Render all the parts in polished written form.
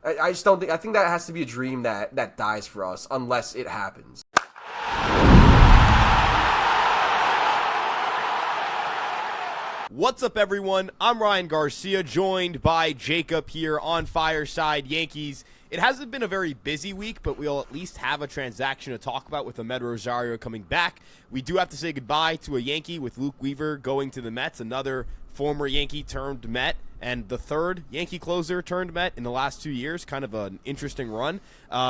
I just don't think. I think that has to be a dream that dies for us unless it happens. What's up, everyone? I'm Ryan Garcia, joined by Jacob here on Fireside Yankees. It hasn't been a very busy week, but we'll at least have a transaction to talk about with Amed Rosario coming back. We do have to say goodbye to a Yankee with Luke Weaver going to the Mets, another former Yankee turned Met, and the third Yankee closer turned Met in the last 2 years. Kind of an interesting run.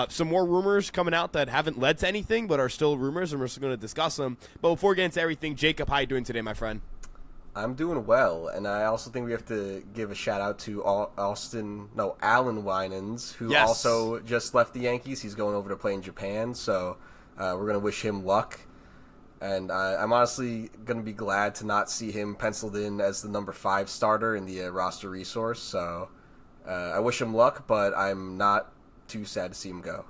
Some more rumors coming out that haven't led to anything, but are still rumors, and we're still going to discuss them. But before we get into everything, Jacob, how you doing today, my friend? I'm doing well, and I also think we have to give a shout-out to Alan Winans, who also just left the Yankees. He's going over to play in Japan, so we're going to wish him luck. And I'm honestly going to be glad to not see him penciled in as the number 5 starter in the roster resource. So I wish him luck, but I'm not too sad to see him go.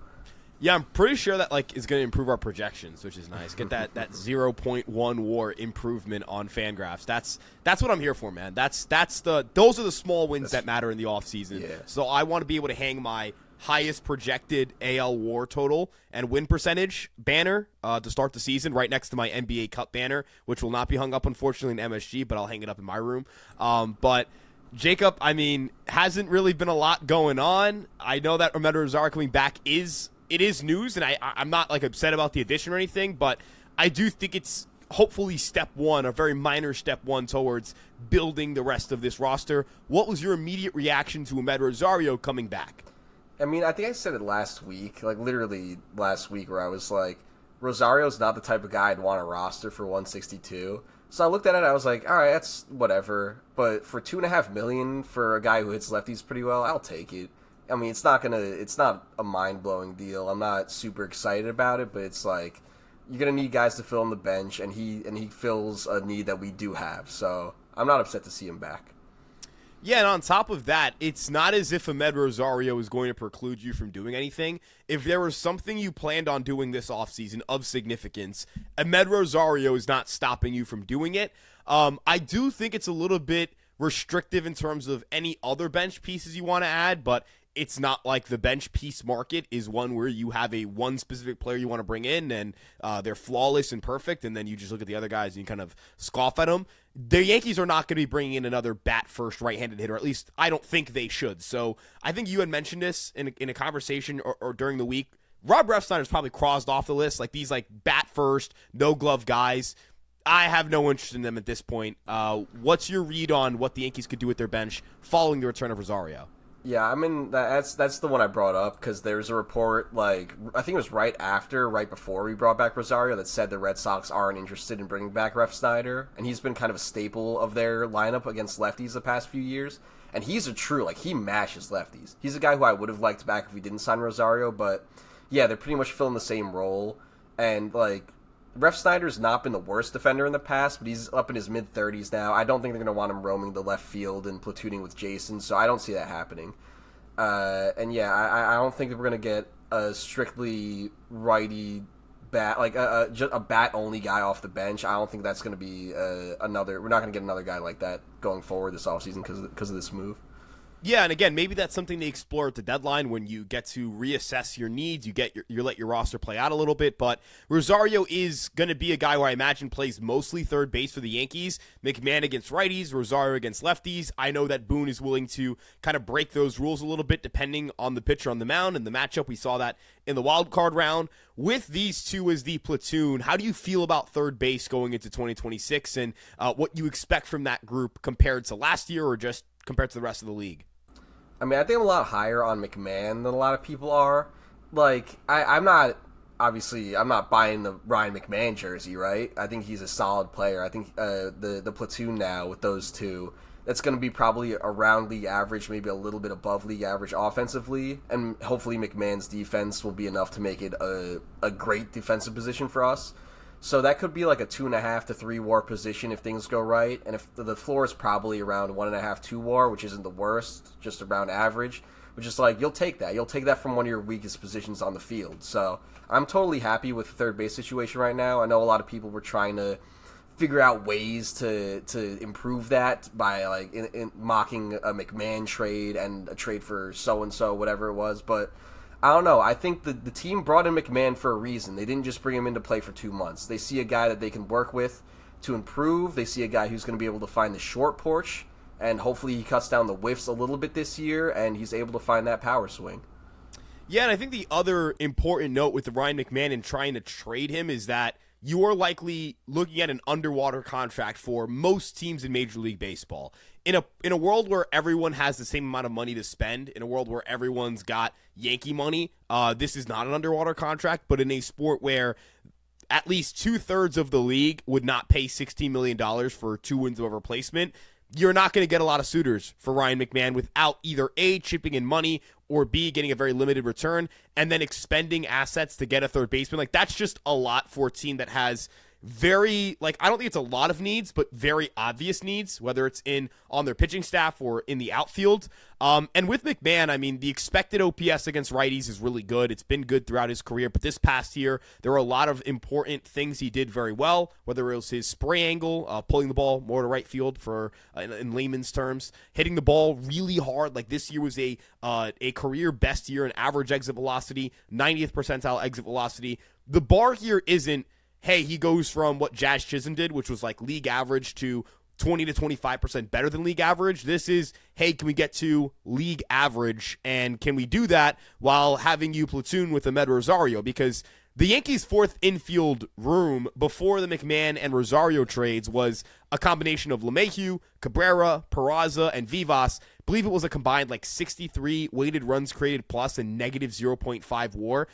Yeah, I'm pretty sure that is going to improve our projections, which is nice. Get that 0.1 WAR improvement on Fangraphs. That's what I'm here for, man. Those are the small wins that matter in the offseason. Yeah. So I want to be able to hang my highest projected AL WAR total and win percentage banner to start the season right next to my NBA Cup banner, which will not be hung up, unfortunately, in MSG, but I'll hang it up in my room. But Jacob, hasn't really been a lot going on. I know that Amed Rosario coming back is news, and I'm not upset about the addition or anything, but I do think it's hopefully step one, a very minor step one towards building the rest of this roster. What was your immediate reaction to Amed Rosario coming back? I think I said it last week, literally last week, where I was like, Rosario's not the type of guy I'd want to roster for 162. So I looked at it, I was like, all right, that's whatever. But for $2.5 million for a guy who hits lefties pretty well, I'll take it. It's not a mind-blowing deal. I'm not super excited about it, but it's like you're gonna need guys to fill in the bench, and he fills a need that we do have. So I'm not upset to see him back. Yeah, and on top of that, it's not as if Amed Rosario is going to preclude you from doing anything. If there was something you planned on doing this offseason of significance, Amed Rosario is not stopping you from doing it. I do think it's a little bit restrictive in terms of any other bench pieces you want to add, but it's not like the bench piece market is one where you have one specific player you want to bring in and they're flawless and perfect, and then you just look at the other guys and you kind of scoff at them. The Yankees are not going to be bringing in another bat-first right-handed hitter. At least I don't think they should. So I think you had mentioned this in a conversation or during the week. Rob Refsnyder's probably crossed off the list, these bat-first, no-glove guys. I have no interest in them at this point. What's your read on what the Yankees could do with their bench following the return of Rosario? Yeah, that's the one I brought up because there's a report, I think it was right before we brought back Rosario, that said the Red Sox aren't interested in bringing back Refsnyder, and he's been kind of a staple of their lineup against lefties the past few years, and he's a true, he mashes lefties. He's a guy who I would have liked back if we didn't sign Rosario, but yeah, they're pretty much filling the same role, and Refsnyder's not been the worst defender in the past, but he's up in his mid-30s now. I don't think they're going to want him roaming the left field and platooning with Jason, so I don't see that happening. And yeah, I don't think that we're going to get a strictly righty bat, just a bat-only guy off the bench. I don't think that's going to be we're not going to get another guy like that going forward this offseason because of this move. Yeah, and again, maybe that's something to explore at the deadline when you get to reassess your needs. You let your roster play out a little bit, but Rosario is going to be a guy who I imagine plays mostly third base for the Yankees. McMahon against righties, Rosario against lefties. I know that Boone is willing to kind of break those rules a little bit depending on the pitcher on the mound and the matchup. We saw that in the wild card round. With these two as the platoon, how do you feel about third base going into 2026 and what you expect from that group compared to last year or just compared to the rest of the league? I think I'm a lot higher on McMahon than a lot of people are. I'm not buying the Ryan McMahon jersey, right? I think he's a solid player. I think the platoon now with those two, that's going to be probably around league average, maybe a little bit above league average offensively, and hopefully McMahon's defense will be enough to make it a great defensive position for us. So that could be a 2.5 to 3 WAR position if things go right. And if the floor is probably around 1.5, 2 WAR, which isn't the worst, just around average, which is you'll take that. You'll take that from one of your weakest positions on the field. So I'm totally happy with the third base situation right now. I know a lot of people were trying to figure out ways to improve that by like in mocking a McMahon trade and a trade for so and so, whatever it was. But I don't know. I think the team brought in McMahon for a reason. They didn't just bring him into play for 2 months. They see a guy that they can work with to improve. They see a guy who's going to be able to find the short porch, and hopefully he cuts down the whiffs a little bit this year, and he's able to find that power swing. Yeah, and I think the other important note with the Ryan McMahon and trying to trade him is that you are likely looking at an underwater contract for most teams in Major League Baseball. In a world where everyone has the same amount of money to spend, in a world where everyone's got Yankee money, this is not an underwater contract, but in a sport where at least 2/3 of the league would not pay $16 million for 2 wins of a replacement, you're not going to get a lot of suitors for Ryan McMahon without either A, chipping in money, or B, getting a very limited return, and then expending assets to get a third baseman. Like, that's just a lot for a team that has very, like, I don't think it's a lot of needs, but very obvious needs, whether it's on their pitching staff or in the outfield. And with McMahon, I mean, the expected OPS against righties is really good. It's been good throughout his career, but this past year, there were a lot of important things he did very well, whether it was his spray angle, pulling the ball more to right field for, in layman's terms, hitting the ball really hard. Like, this year was a career best year in average exit velocity, 90th percentile exit velocity. The bar here isn't, hey, he goes from what Jazz Chisholm did, which was like league average, to 20 to 25% better than league average. This is, hey, can we get to league average, and can we do that while having you platoon with Amed Rosario? Because the Yankees' fourth infield room before the McMahon and Rosario trades was a combination of LeMahieu, Cabrera, Peraza, and Vivas. I believe it was a combined like 63 weighted runs created plus and negative 0.5 WAR.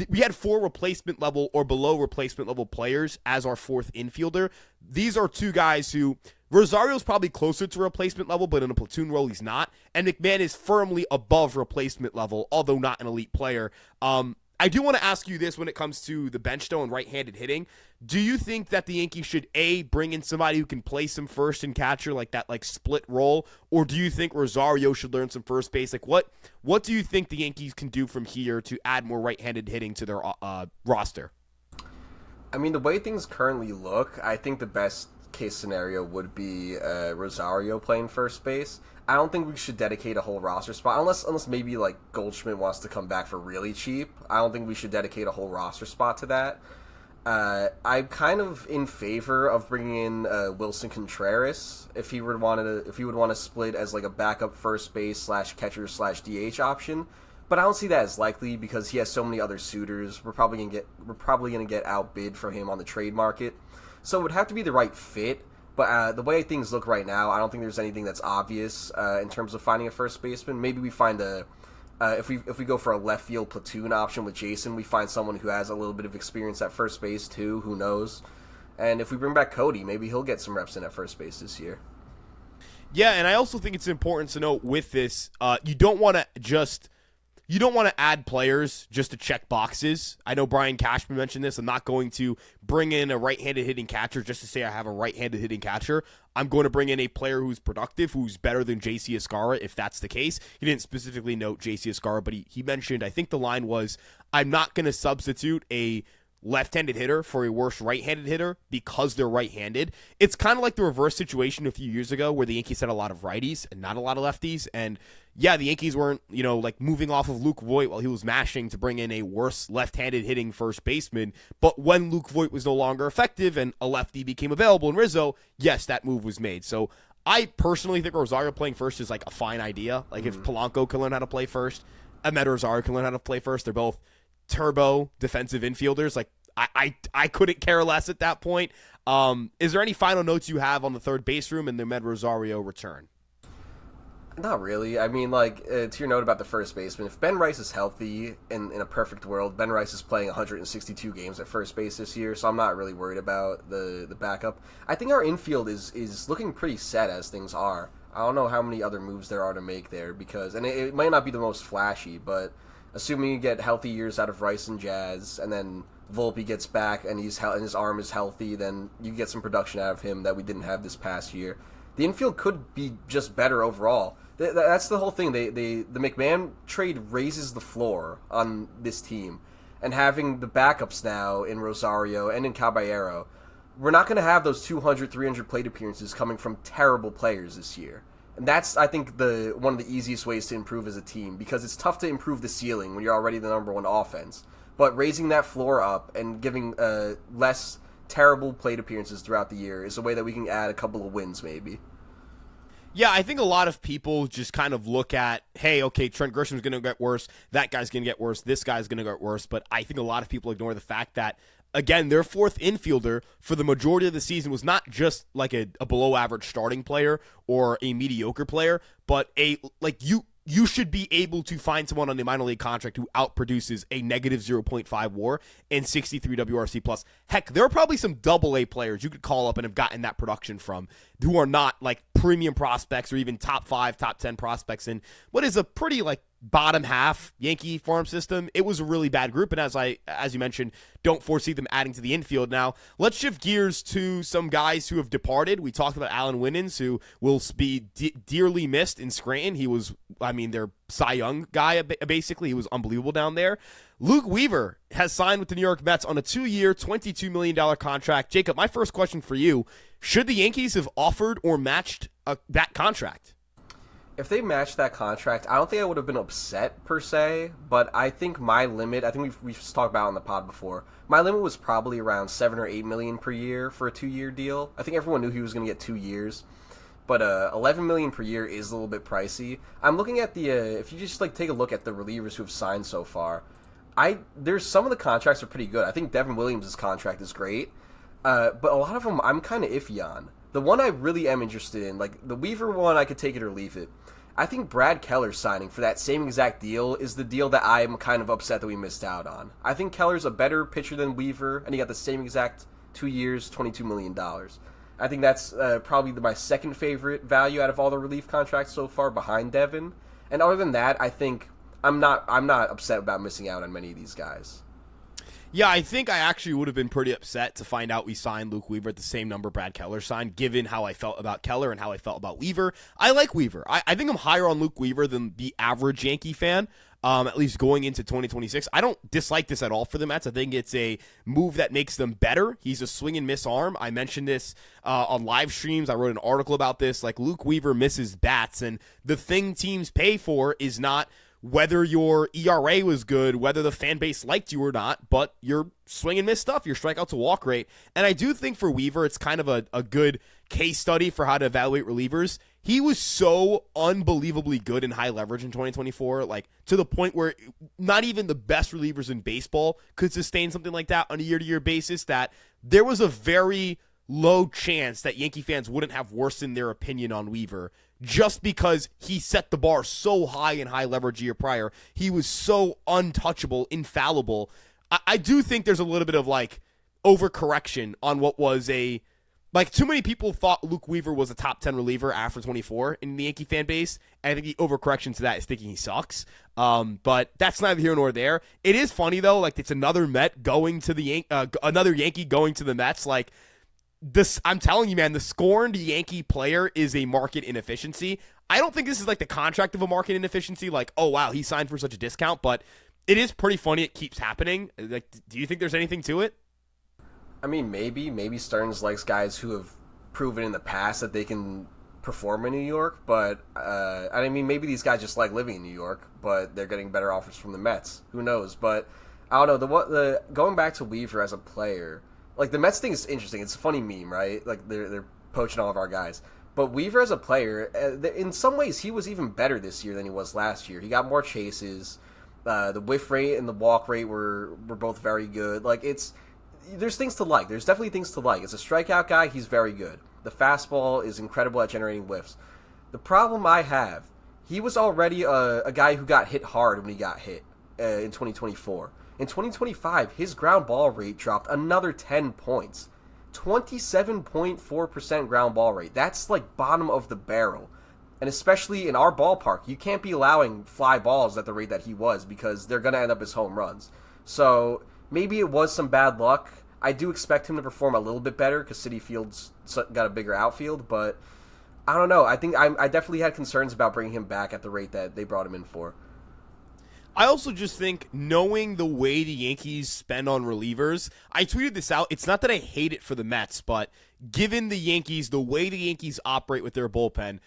We had 4 replacement level or below replacement level players as our fourth infielder. These are 2 guys who, Rosario's probably closer to replacement level, but in a platoon role he's not. And McMahon is firmly above replacement level, although not an elite player. I do want to ask you this when it comes to the bench, though, and right-handed hitting. Do you think that the Yankees should, A, bring in somebody who can play some first and catcher, like that like split role, or do you think Rosario should learn some first base? Like, what do you think the Yankees can do from here to add more right-handed hitting to their roster? I mean, the way things currently look, I think the best case scenario would be Rosario playing first base. I don't think we should dedicate a whole roster spot, unless maybe like Goldschmidt wants to come back for really cheap. I don't think we should dedicate a whole roster spot to that. I'm kind of in favor of bringing in Wilson Contreras if he would want to split as like a backup first base / catcher / DH option. But I don't see that as likely because he has so many other suitors. We're probably gonna get outbid for him on the trade market. So it would have to be the right fit. But the way things look right now, I don't think there's anything that's obvious in terms of finding a first baseman. Maybe we find if we go for a left field platoon option with Jason, we find someone who has a little bit of experience at first base too. Who knows? And if we bring back Cody, maybe he'll get some reps in at first base this year. Yeah, and I also think it's important to note with this, you don't want to add players just to check boxes. I know Brian Cashman mentioned this. I'm not going to bring in a right-handed hitting catcher just to say I have a right-handed hitting catcher. I'm going to bring in a player who's productive, who's better than J.C. Escarra, if that's the case. He didn't specifically note J.C. Escarra, but he mentioned, I think the line was, I'm not going to substitute a left-handed hitter for a worse right-handed hitter because they're right-handed. It's kind of like the reverse situation a few years ago where the Yankees had a lot of righties and not a lot of lefties. And yeah, the Yankees weren't, like moving off of Luke Voit while he was mashing to bring in a worse left-handed hitting first baseman. But when Luke Voit was no longer effective and a lefty became available in Rizzo, yes, that move was made. So I personally think Rosario playing first is like a fine idea. Like if Polanco can learn how to play first, Amed Rosario can learn how to play first. They're both turbo defensive infielders. Like I couldn't care less at that point. Is there any final notes you have on the third base room and the Amed Rosario return? Not really. I mean, like, to your note about the first baseman, if Ben Rice is healthy in a perfect world, Ben Rice is playing 162 games at first base this year, so I'm not really worried about the backup. I think our infield is looking pretty set as things are. I don't know how many other moves there are to make there, because, and it might not be the most flashy, but assuming you get healthy years out of Rice and Jazz, and then Volpe gets back and his arm is healthy, then you get some production out of him that we didn't have this past year. The infield could be just better overall. That's the whole thing. The McMahon trade raises the floor on this team, and having the backups now in Rosario and in Caballero, we're not going to have those 200, 300 plate appearances coming from terrible players this year. And that's, I think, one of the easiest ways to improve as a team, because it's tough to improve the ceiling when you're already the number one offense. But raising that floor up and giving less terrible plate appearances throughout the year is a way that we can add a couple of wins, maybe. Yeah, I think a lot of people just kind of look at, hey, okay, Trent Grisham's going to get worse, that guy's going to get worse, this guy's going to get worse, but I think a lot of people ignore the fact that, again, their fourth infielder for the majority of the season was not just like a below-average starting player or a mediocre player, but you should be able to find someone on the minor league contract who outproduces a negative 0.5 WAR and 63 WRC plus. Heck, there are probably some double-A players you could call up and have gotten that production from who are not like premium prospects or even top 5, top 10 prospects in what is a pretty like bottom half Yankee farm system. It was a really bad group, and as you mentioned, don't foresee them adding to the infield. Now, let's shift gears to some guys who have departed. We talked about Alan Winans, who will be dearly missed in Scranton. He was, their Cy Young guy, basically. He was unbelievable down there. Luke Weaver has signed with the New York Mets on a 2-year, $22 million contract. Jacob, my first question for you, should the Yankees have offered or matched that contract? If they matched that contract, I don't think I would have been upset per se, but I think my limit, I think we've talked about it on the pod before, my limit was probably around $7 or $8 million per year for a 2-year deal. I think everyone knew he was going to get 2 years, but $11 million per year is a little bit pricey. I'm looking at if you just like take a look at the relievers who have signed so far, there's some of the contracts are pretty good. I think Devin Williams' contract is great, but a lot of them I'm kind of iffy on. The one I really am interested in, like the Weaver one, I could take it or leave it. I think Brad Keller's signing for that same exact deal is the deal that I'm kind of upset that we missed out on. I think Keller's a better pitcher than Weaver, and he got the same exact 2 years, $22 million. I think that's probably my second favorite value out of all the relief contracts so far, behind Devin. And other than that, I think I'm not upset about missing out on many of these guys. Yeah, I think I actually would have been pretty upset to find out we signed Luke Weaver at the same number Brad Keller signed, given how I felt about Keller and how I felt about Weaver. I like Weaver. I think I'm higher on Luke Weaver than the average Yankee fan, at least going into 2026. I don't dislike this at all for the Mets. I think it's a move that makes them better. He's a swing and miss arm. I mentioned this on live streams. I wrote an article about this. Like, Luke Weaver misses bats, and the thing teams pay for is not whether your ERA was good, whether the fan base liked you or not, but your swing and miss stuff, your strikeout to walk rate. And I do think for Weaver, it's kind of a good case study for how to evaluate relievers. He was so unbelievably good in high leverage in 2024, like to the point where not even the best relievers in baseball could sustain something like that on a year-to-year basis, that there was a very low chance that Yankee fans wouldn't have worsened their opinion on Weaver just because he set the bar so high in high leverage year prior. He was so untouchable, infallible. I do think there's a little bit of like overcorrection on what was too many people thought Luke Weaver was a top 10 reliever after 24 in the Yankee fan base. And I think the overcorrection to that is thinking he sucks. But that's neither here nor there. It is funny though, like it's another Met going to another Yankee going to the Mets. Like, this, I'm telling you, man, the scorned Yankee player is a market inefficiency. I don't think this is like the contract of a market inefficiency, like, oh, wow, he signed for such a discount, but it is pretty funny it keeps happening. Like, do you think there's anything to it? I mean, maybe Stearns likes guys who have proven in the past that they can perform in New York, but I mean, maybe these guys just like living in New York, but they're getting better offers from the Mets. Who knows? But I don't know. Going back to Weaver as a player, like, the Mets thing is interesting. It's a funny meme, right? Like, they're poaching all of our guys. But Weaver as a player, in some ways, he was even better this year than he was last year. He got more chases. The whiff rate and the walk rate were both very good. Like, there's things to like. There's definitely things to like. As a strikeout guy, he's very good. The fastball is incredible at generating whiffs. The problem I have, he was already a guy who got hit hard when he got hit in 2024. In 2025, his ground ball rate dropped another 10 points. 27.4% ground ball rate. That's like bottom of the barrel. And especially in our ballpark, you can't be allowing fly balls at the rate that he was, because they're going to end up as home runs. So maybe it was some bad luck. I do expect him to perform a little bit better because Citi Field's got a bigger outfield, but I don't know. I think I definitely had concerns about bringing him back at the rate that they brought him in for. I also just think, knowing the way the Yankees spend on relievers, I tweeted this out. It's not that I hate it for the Mets, but given the Yankees, the way the Yankees operate with their bullpen,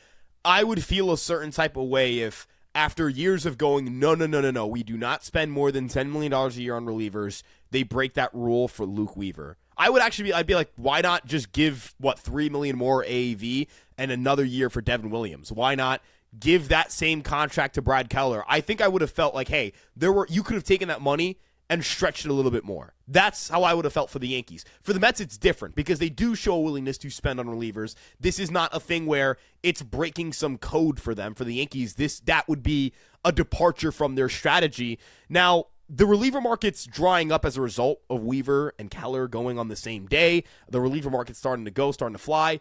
I would feel a certain type of way if, after years of going, no, we do not spend more than $10 million a year on relievers, they break that rule for Luke Weaver. I'd be like, why not just give, $3 million more AAV and another year for Devin Williams? Why not give that same contract to Brad Keller? I think I would have felt like, hey, you could have taken that money and stretched it a little bit more. That's how I would have felt for the Yankees. For the Mets, it's different because they do show a willingness to spend on relievers. This is not a thing where it's breaking some code for them. For the Yankees, that would be a departure from their strategy. Now, the reliever market's drying up as a result of Weaver and Keller going on the same day. The reliever market's starting to fly.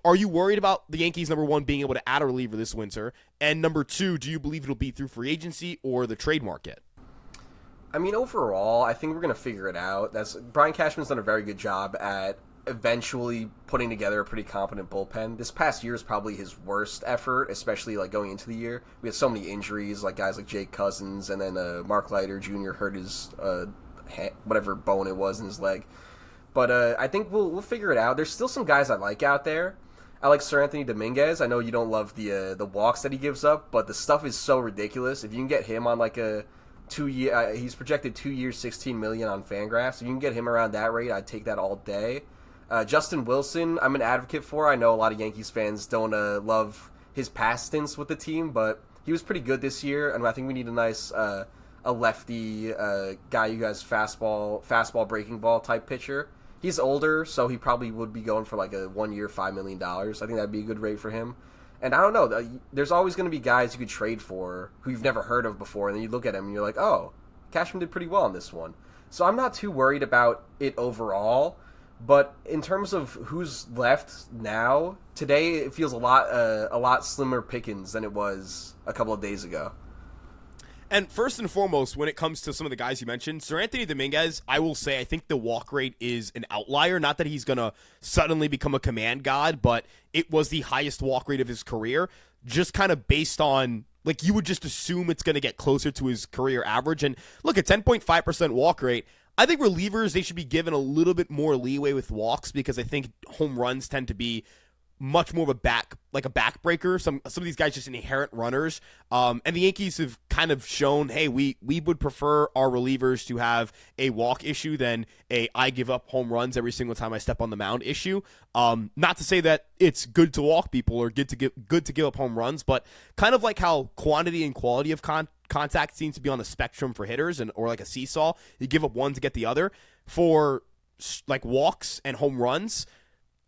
Are you worried about the Yankees, number one, being able to add a reliever this winter? And number two, do you believe it'll be through free agency or the trade market? I mean, overall, I think we're going to figure it out. Brian Cashman's done a very good job at eventually putting together a pretty competent bullpen. This past year is probably his worst effort, especially going into the year. We had so many injuries, guys like Jake Cousins, and then Mark Leiter Jr. hurt his whatever bone it was in his leg. But I think we'll figure it out. There's still some guys I like out there. I like Sir Anthony Dominguez. I know you don't love the walks that he gives up, but the stuff is so ridiculous. If you can get him on a 2-year, he's projected 2 years, $16 million on Fangraphs. If you can get him around that rate, I'd take that all day. Justin Wilson, I'm an advocate for. I know a lot of Yankees fans don't love his past stints with the team, but he was pretty good this year, and I think we need a nice a lefty guy who has fastball breaking ball type pitcher. He's older, so he probably would be going for a 1 year, $5 million. I think that'd be a good rate for him. And I don't know, there's always going to be guys you could trade for who you've never heard of before, and then you look at him and you're like, oh, Cashman did pretty well on this one. So I'm not too worried about it overall, but in terms of who's left now, today it feels a lot slimmer pickings than it was a couple of days ago. And first and foremost, when it comes to some of the guys you mentioned, Sir Anthony Dominguez, I will say I think the walk rate is an outlier. Not that he's going to suddenly become a command god, but it was the highest walk rate of his career, just kind of based on, you would just assume it's going to get closer to his career average. And look, at 10.5% walk rate, I think relievers, they should be given a little bit more leeway with walks because I think home runs tend to be much more of a backbreaker. Some of these guys just inherent runners. And the Yankees have kind of shown, hey, we would prefer our relievers to have a walk issue than I give up home runs every single time I step on the mound issue. Not to say that it's good to walk people or good to give up home runs, but kind of like how quantity and quality of contact seems to be on a spectrum for hitters or like a seesaw. You give up one to get the other. For walks and home runs,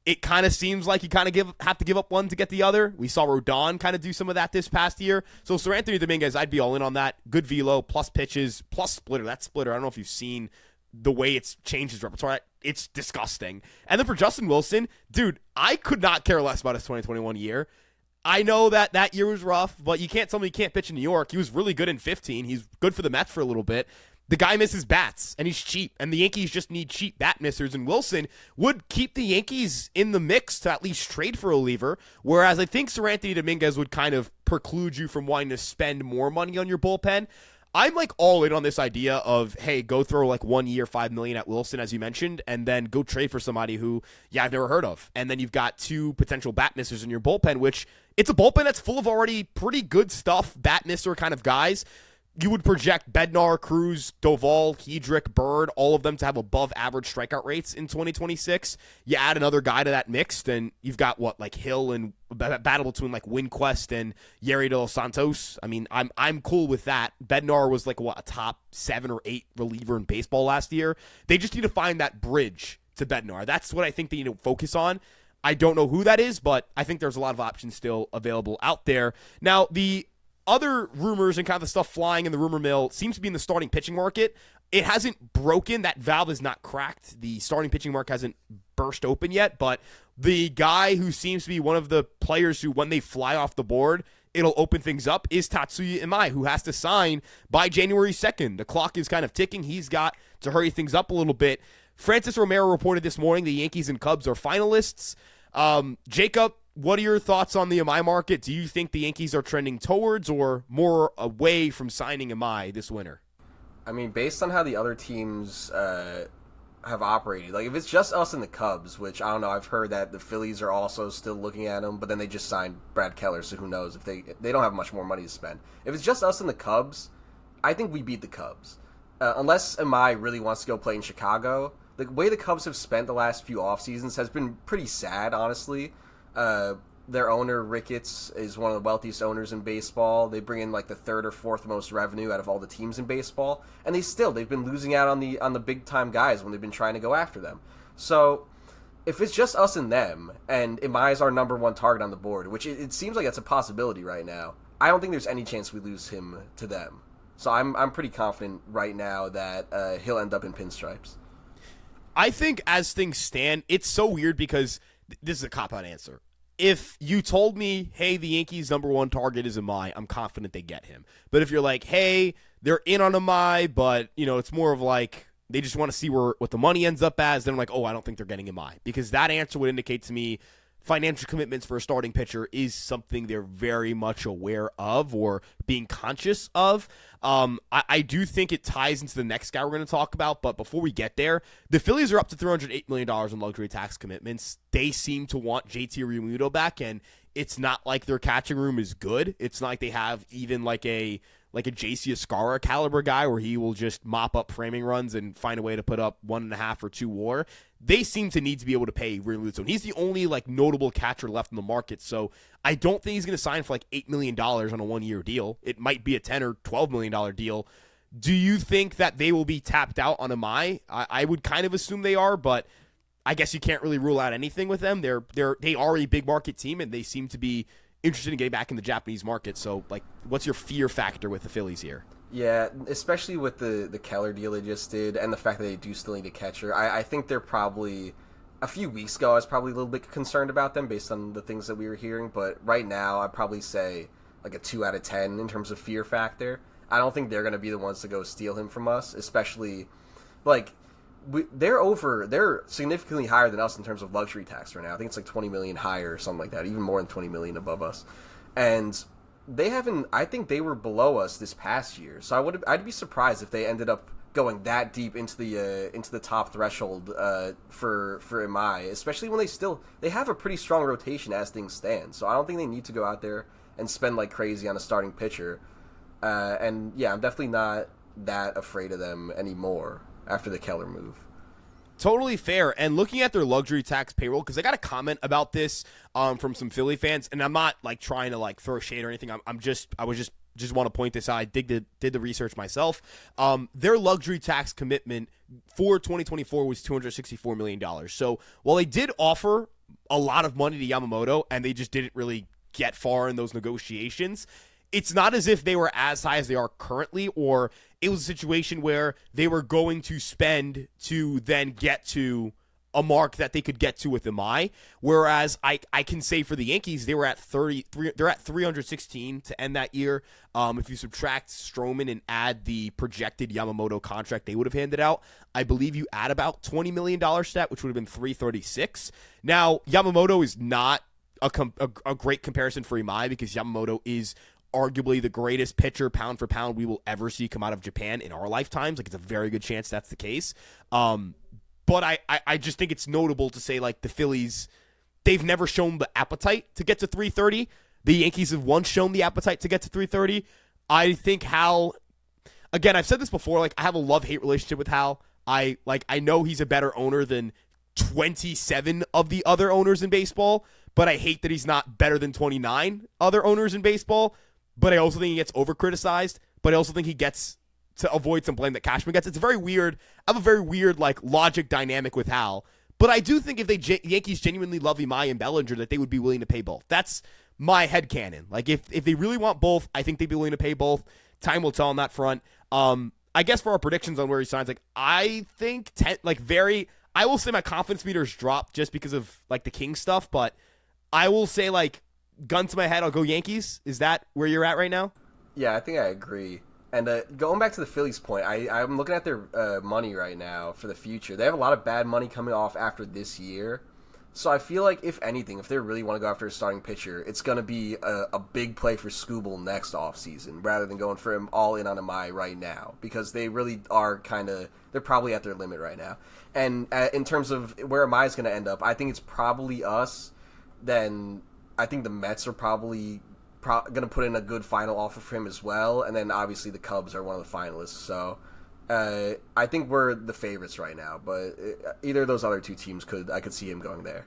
it kind of seems like you kind of have to give up one to get the other. We saw Rodon kind of do some of that this past year. So Sir Anthony Dominguez, I'd be all in on that. Good velo, plus pitches, plus splitter. That splitter, I don't know if you've seen the way it's changed his repertoire. It's disgusting. And then for Justin Wilson, dude, I could not care less about his 2021 year. I know that year was rough, but you can't tell me he can't pitch in New York. He was really good in 15. He's good for the Mets for a little bit. The guy misses bats, and he's cheap, and the Yankees just need cheap bat missers, and Wilson would keep the Yankees in the mix to at least trade for a reliever, whereas I think Sir Anthony Dominguez would kind of preclude you from wanting to spend more money on your bullpen. I'm all in on this idea of, hey, go throw 1 year, $5 million at Wilson, as you mentioned, and then go trade for somebody who, I've never heard of. And then you've got two potential bat missers in your bullpen, which it's a bullpen that's full of already pretty good stuff, bat misser kind of guys. You would project Bednar, Cruz, Doval, Hedrick, Bird, all of them to have above average strikeout rates in 2026. You add another guy to that mix, then you've got Hill and battle between Winquest and Yerry De Los Santos. I mean, I'm cool with that. Bednar was a top 7 or 8 reliever in baseball last year. They just need to find that bridge to Bednar. That's what I think they need to focus on. I don't know who that is, but I think there's a lot of options still available out there. Now, the other rumors and kind of the stuff flying in the rumor mill seems to be in the starting pitching market. It hasn't broken. That valve is not cracked. The starting pitching market hasn't burst open yet, but the guy who seems to be one of the players who, when they fly off the board, it'll open things up is Tatsuya Imai, who has to sign by January 2nd. The clock is kind of ticking. He's got to hurry things up a little bit. Francis Romero reported this morning the Yankees and Cubs are finalists. Jacob, what are your thoughts on the Imai market? Do you think the Yankees are trending towards or more away from signing Imai this winter? I mean, based on how the other teams have operated, like if it's just us and the Cubs, which I don't know, I've heard that the Phillies are also still looking at him, but then they just signed Brad Keller, so who knows if they don't have much more money to spend. If it's just us and the Cubs, I think we beat the Cubs. Unless Imai really wants to go play in Chicago. The way the Cubs have spent the last few off seasons has been pretty sad, honestly. Their owner, Ricketts, is one of the wealthiest owners in baseball. They bring in like the third or fourth most revenue out of all the teams in baseball, and they've been losing out on the big time guys when they've been trying to go after them. So if it's just us and them, and Imai is our number one target on the board, which it seems like that's a possibility right now, I don't think there's any chance we lose him to them. So I'm pretty confident right now that he'll end up in pinstripes. I think as things stand, it's so weird because this is a cop-out answer. If you told me, hey, the Yankees' number one target is Imai, I'm confident they get him. But if you're like, hey, they're in on Imai, but it's more of like they just want to see what the money ends up as, then I'm like, oh, I don't think they're getting Imai. Because that answer would indicate to me financial commitments for a starting pitcher is something they're very much aware of or being conscious of. I do think it ties into the next guy we're going to talk about, but before we get there, the Phillies are up to $308 million in luxury tax commitments. They seem to want JT Realmuto back, and it's not like their catching room is good. It's not like they have even like a JC Escarra caliber guy where he will just mop up framing runs and find a way to put up 1.5 or 2 WAR. They seem to need to be able to pay Realmuto, and he's the only like notable catcher left in the market. So I don't think he's going to sign for like $8 million on a 1-year deal. It might be a $10 or $12 million deal. Do you think that they will be tapped out on Imai? I would kind of assume they are, but I guess you can't really rule out anything with them. They are a big market team, and they seem to be interested in getting back in the Japanese market. So, like, what's your fear factor with the Phillies here? Yeah, especially with the Keller deal they just did and the fact that they do still need a catcher. I think they're probably, a few weeks ago, I was probably a little bit concerned about them based on the things that we were hearing. But right now, I'd probably say like a 2 out of 10 in terms of fear factor. I don't think they're going to be the ones to go steal him from us, especially, like, they're significantly higher than us in terms of luxury tax right now. I think it's like 20 million higher or something like that, even more than 20 million above us. And I think they were below us this past year. So I'd be surprised if they ended up going that deep into the top threshold for Imai, especially when they have a pretty strong rotation as things stand. So I don't think they need to go out there and spend like crazy on a starting pitcher. And yeah, I'm definitely not that afraid of them anymore after the Keller move. Totally fair. And looking at their luxury tax payroll, because I got a comment about this from some Philly fans, and I'm not like trying to like throw shade or anything. I was just want to point this out. I did the research myself. Their luxury tax commitment for 2024 was $264 million. So while they did offer a lot of money to Yamamoto, and they just didn't really get far in those negotiations, it's not as if they were as high as they are currently, or it was a situation where they were going to spend to then get to a mark that they could get to with Imai. Whereas I can say for the Yankees, they were at 33. They're at 316 to end that year. If you subtract Stroman and add the projected Yamamoto contract they would have handed out, I believe you add about $20 million stat, which would have been 336. Now Yamamoto is not a great comparison for Imai because Yamamoto is arguably the greatest pitcher pound for pound we will ever see come out of Japan in our lifetimes. Like, it's a very good chance that's the case. But I just think it's notable to say, like, the Phillies, they've never shown the appetite to get to 330. The Yankees have once shown the appetite to get to 330. I think Hal, again, I've said this before, like, I have a love-hate relationship with Hal. I know he's a better owner than 27 of the other owners in baseball, but I hate that he's not better than 29 other owners in baseball. But I also think he gets over-criticized, but I also think he gets to avoid some blame that Cashman gets. It's very weird. I have a very weird, like, logic dynamic with Hal. But I do think if the Yankees genuinely love Imai and Bellinger, that they would be willing to pay both. That's my headcanon. Like, if they really want both, I think they'd be willing to pay both. Time will tell on that front. I guess for our predictions on where he signs, like, I think, I will say my confidence meters dropped just because of, like, the King stuff, but I will say, like, gun to my head, I'll go Yankees. Is that where you're at right now? Yeah, I think I agree. And going back to the Phillies point, I'm looking at their money right now for the future. They have a lot of bad money coming off after this year. So I feel like, if anything, if they really want to go after a starting pitcher, it's going to be a big play for Skubal next offseason rather than going for him all in on Imai right now, because they really are they're probably at their limit right now. And in terms of where Imai is going to end up, I think it's probably us. Then I think the Mets are probably going to put in a good final offer for him as well. And then obviously the Cubs are one of the finalists. So I think we're the favorites right now, but either of those other two teams I could see him going there.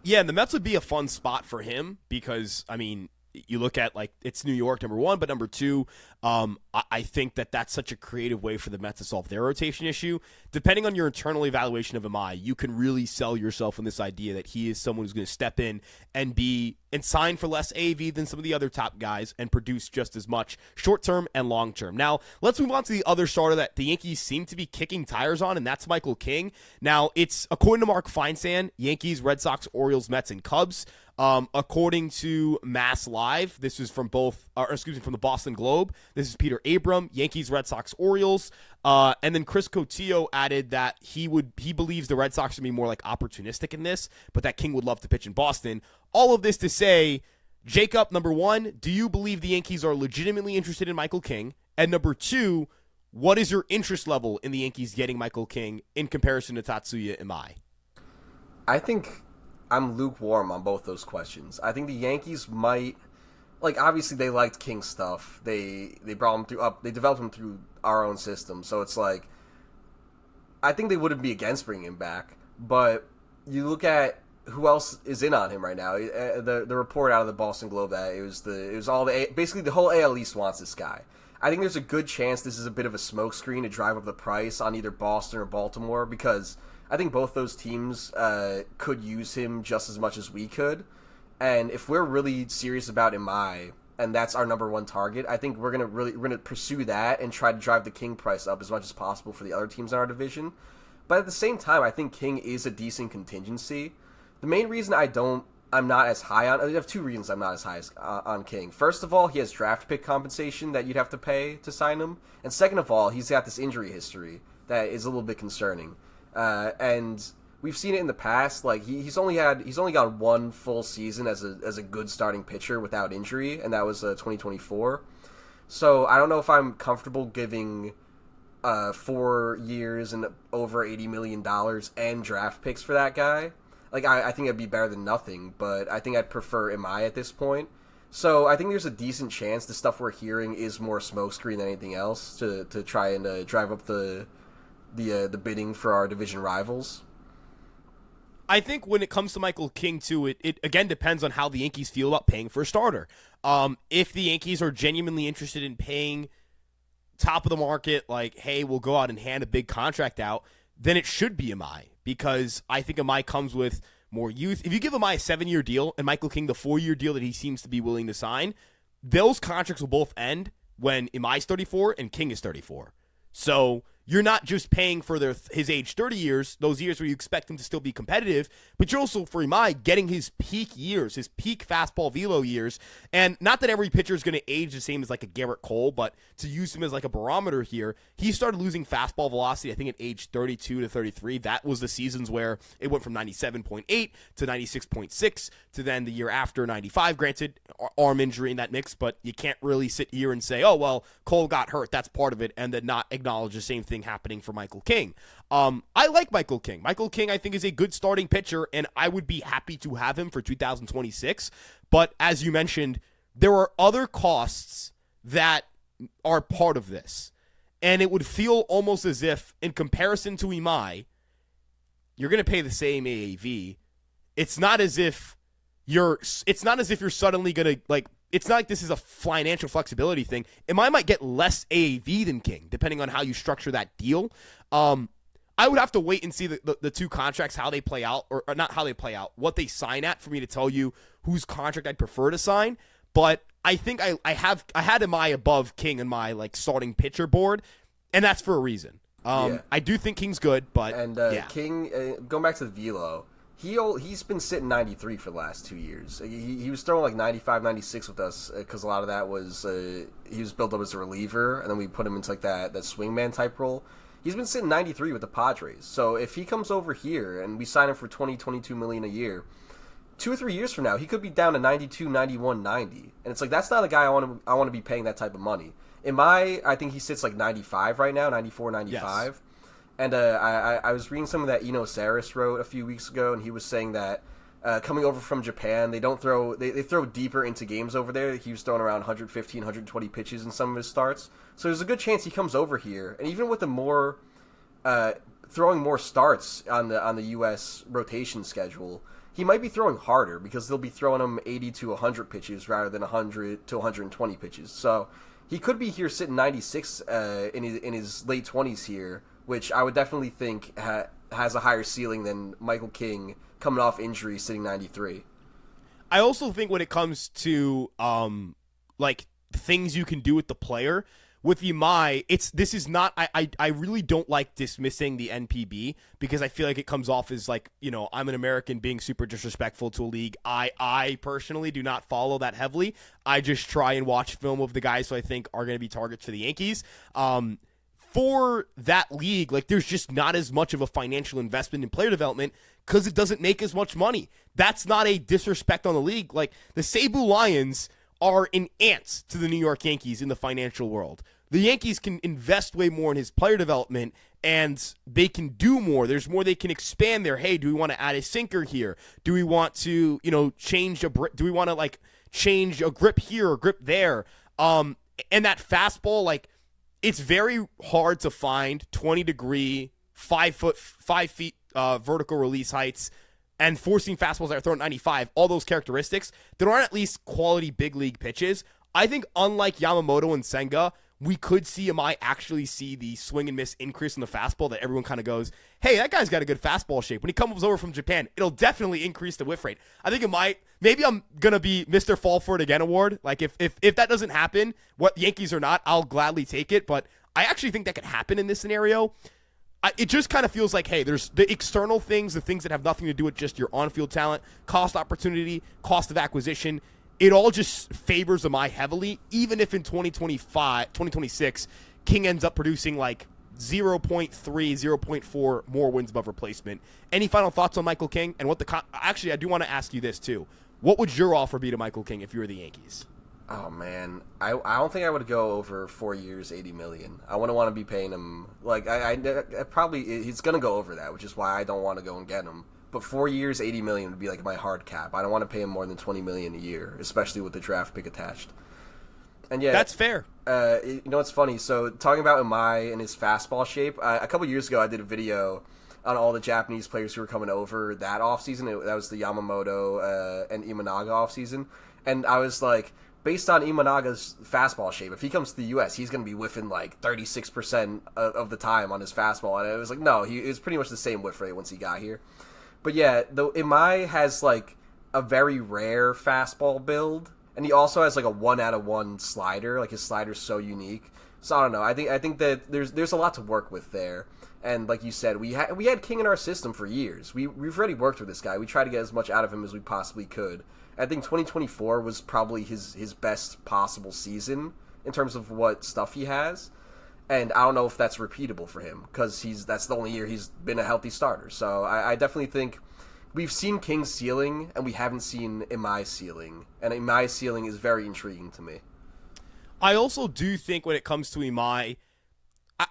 Yeah, and the Mets would be a fun spot for him because, I mean, you look at, like, it's New York, number one, but number two, I think that's such a creative way for the Mets to solve their rotation issue. Depending on your internal evaluation of Imai, you can really sell yourself on this idea that he is someone who's going to step in and sign for less AAV than some of the other top guys and produce just as much short-term and long-term. Now, let's move on to the other starter that the Yankees seem to be kicking tires on, and that's Michael King. Now, it's, according to Mark Feinsand, Yankees, Red Sox, Orioles, Mets, and Cubs. According to Mass Live, this is from from the Boston Globe. This is Peter Abram, Yankees, Red Sox, Orioles. And then Chris Cotillo added that he believes the Red Sox should be more like opportunistic in this, but that King would love to pitch in Boston. All of this to say, Jacob, number one, do you believe the Yankees are legitimately interested in Michael King? And number two, what is your interest level in the Yankees getting Michael King in comparison to Tatsuya Imai? I think I'm lukewarm on both those questions. I think the Yankees might, like, obviously they liked King's stuff. They brought him they developed him through our own system. So it's like, I think they wouldn't be against bringing him back. But you look at who else is in on him right now. The report out of the Boston Globe that it was all basically the whole AL East wants this guy. I think there's a good chance this is a bit of a smokescreen to drive up the price on either Boston or Baltimore, because I think both those teams could use him just as much as we could. And if we're really serious about Imai, and that's our number one target, I think we're gonna pursue that and try to drive the King price up as much as possible for the other teams in our division. But at the same time, I think King is a decent contingency. The main reason I'm not as high on, I have two reasons I'm not as high on King. First of all, he has draft pick compensation that you'd have to pay to sign him, and second of all, he's got this injury history that is a little bit concerning. And we've seen it in the past. Like he's only got one full season as a good starting pitcher without injury, and that was 2024. So I don't know if I'm comfortable giving 4 years and over $80 million and draft picks for that guy. Like I think it'd be better than nothing, but I think I'd prefer Imai at this point. So I think there's a decent chance the stuff we're hearing is more smokescreen than anything else to try and drive up the bidding for our division rivals. I think when it comes to Michael King, too, it again depends on how the Yankees feel about paying for a starter. If the Yankees are genuinely interested in paying top of the market, like, hey, we'll go out and hand a big contract out, then it should be Imai, because I think Imai comes with more youth. If you give Imai a 7-year deal and Michael King the 4-year deal that he seems to be willing to sign, those contracts will both end when Imai's 34 and King is 34. So you're not just paying for his age 30 years, those years where you expect him to still be competitive, but you're also, for Imai, getting his peak years, his peak fastball velo years. And not that every pitcher is going to age the same as like a Garrett Cole, but to use him as like a barometer here, he started losing fastball velocity, I think, at age 32 to 33. That was the seasons where it went from 97.8 to 96.6 to then the year after 95. Granted, arm injury in that mix, but you can't really sit here and say, oh, well, Cole got hurt, that's part of it, and then not acknowledge the same thing happening for Michael King. I like Michael King. Michael King, I think, is a good starting pitcher, and I would be happy to have him for 2026. But as you mentioned, there are other costs that are part of this. And it would feel almost as if, in comparison to Imai, you're going to pay the same AAV. It's not as if you're suddenly going to, like, it's not like this is a financial flexibility thing. Imai might get less AAV than King, depending on how you structure that deal. I would have to wait and see the two contracts, how they play out, or not how they play out, what they sign at, for me to tell you whose contract I'd prefer to sign. But I think I had Imai above King in my like starting pitcher board, and that's for a reason. I do think King's good, but yeah. King, going back to the velo, he's been sitting 93 for the last 2 years. He was throwing like 95, 96 with us because a lot of that was he was built up as a reliever, and then we put him into like that swingman type role. He's been sitting 93 with the Padres. So if he comes over here and we sign him for 22 million a year, 2 or 3 years from now, he could be down to 92, 91, 90. And it's like, that's not a guy I want to be paying that type of money. I think he sits like 95 right now, 94, 95. Yes. And I was reading some of that Eno Saris wrote a few weeks ago, and he was saying that coming over from Japan, they throw deeper into games over there. He was throwing around 115, 120 pitches in some of his starts. So there's a good chance he comes over here, and even with the more throwing more starts on the U.S. rotation schedule, he might be throwing harder because they'll be throwing him 80 to 100 pitches rather than 100 to 120 pitches. So he could be here sitting 96 in his late 20s here, which I would definitely think has a higher ceiling than Michael King coming off injury sitting 93. I also think when it comes to like things you can do with the player, with Imai, this is not. I really don't like dismissing the NPB because I feel like it comes off as like, I'm an American being super disrespectful to a league. I personally do not follow that heavily. I just try and watch film of the guys who I think are going to be targets for the Yankees. For that league, like, there's just not as much of a financial investment in player development because it doesn't make as much money. That's not a disrespect on the league. Like, the Cebu Lions are an ants to the New York Yankees in the financial world. The Yankees can invest way more in his player development, and they can do more. There's more they can expand there. Hey, do we want to add a sinker here? Do we want to, change do we want to, change a grip here or grip there? And that fastball, it's very hard to find 20-degree, 5 feet vertical release heights and forcing fastballs that are thrown at 95, all those characteristics, there aren't at least quality big league pitches. I think unlike Yamamoto and Senga, we could see Imai actually see the swing and miss increase in the fastball that everyone kind of goes, hey, that guy's got a good fastball shape. When he comes over from Japan, it'll definitely increase the whiff rate. I think it might. Maybe I'm going to be Mr. Fall for it again award. Like, if that doesn't happen, what Yankees or not, I'll gladly take it. But I actually think that could happen in this scenario. It just kind of feels like, hey, there's the external things, the things that have nothing to do with just your on-field talent, cost opportunity, cost of acquisition. It all just favors Imai heavily, even if in 2026, King ends up producing 0.3, 0.4 more wins above replacement. Any final thoughts on Michael King? And actually, I do want to ask you this too. What would your offer be to Michael King if you were the Yankees? Oh, man. I don't think I would go over 4 years, $80 million. I wouldn't want to be paying him, he's going to go over that, which is why I don't want to go and get him. But 4 years, $80 million would be my hard cap. I don't want to pay him more than $20 million a year, especially with the draft pick attached. And yeah, that's fair. It's funny. So talking about Imai and his fastball shape, a couple years ago I did a video on all the Japanese players who were coming over that offseason. That was the Yamamoto and Imanaga offseason. And I was like, based on Imanaga's fastball shape, if he comes to the U.S., he's going to be whiffing 36% of the time on his fastball. And it was no, it was pretty much the same whiff rate once he got here. But yeah, though Imai has a very rare fastball build, and he also has a 1 out of 1 slider. His slider's so unique. So I don't know. I think that there's a lot to work with there. And like you said, we had King in our system for years. We've already worked with this guy. We tried to get as much out of him as we possibly could. I think 2024 was probably his best possible season in terms of what stuff he has. And I don't know if that's repeatable for him because that's the only year he's been a healthy starter. So I definitely think we've seen King's ceiling and we haven't seen Imai's ceiling. And Imai's ceiling is very intriguing to me. I also do think when it comes to Imai,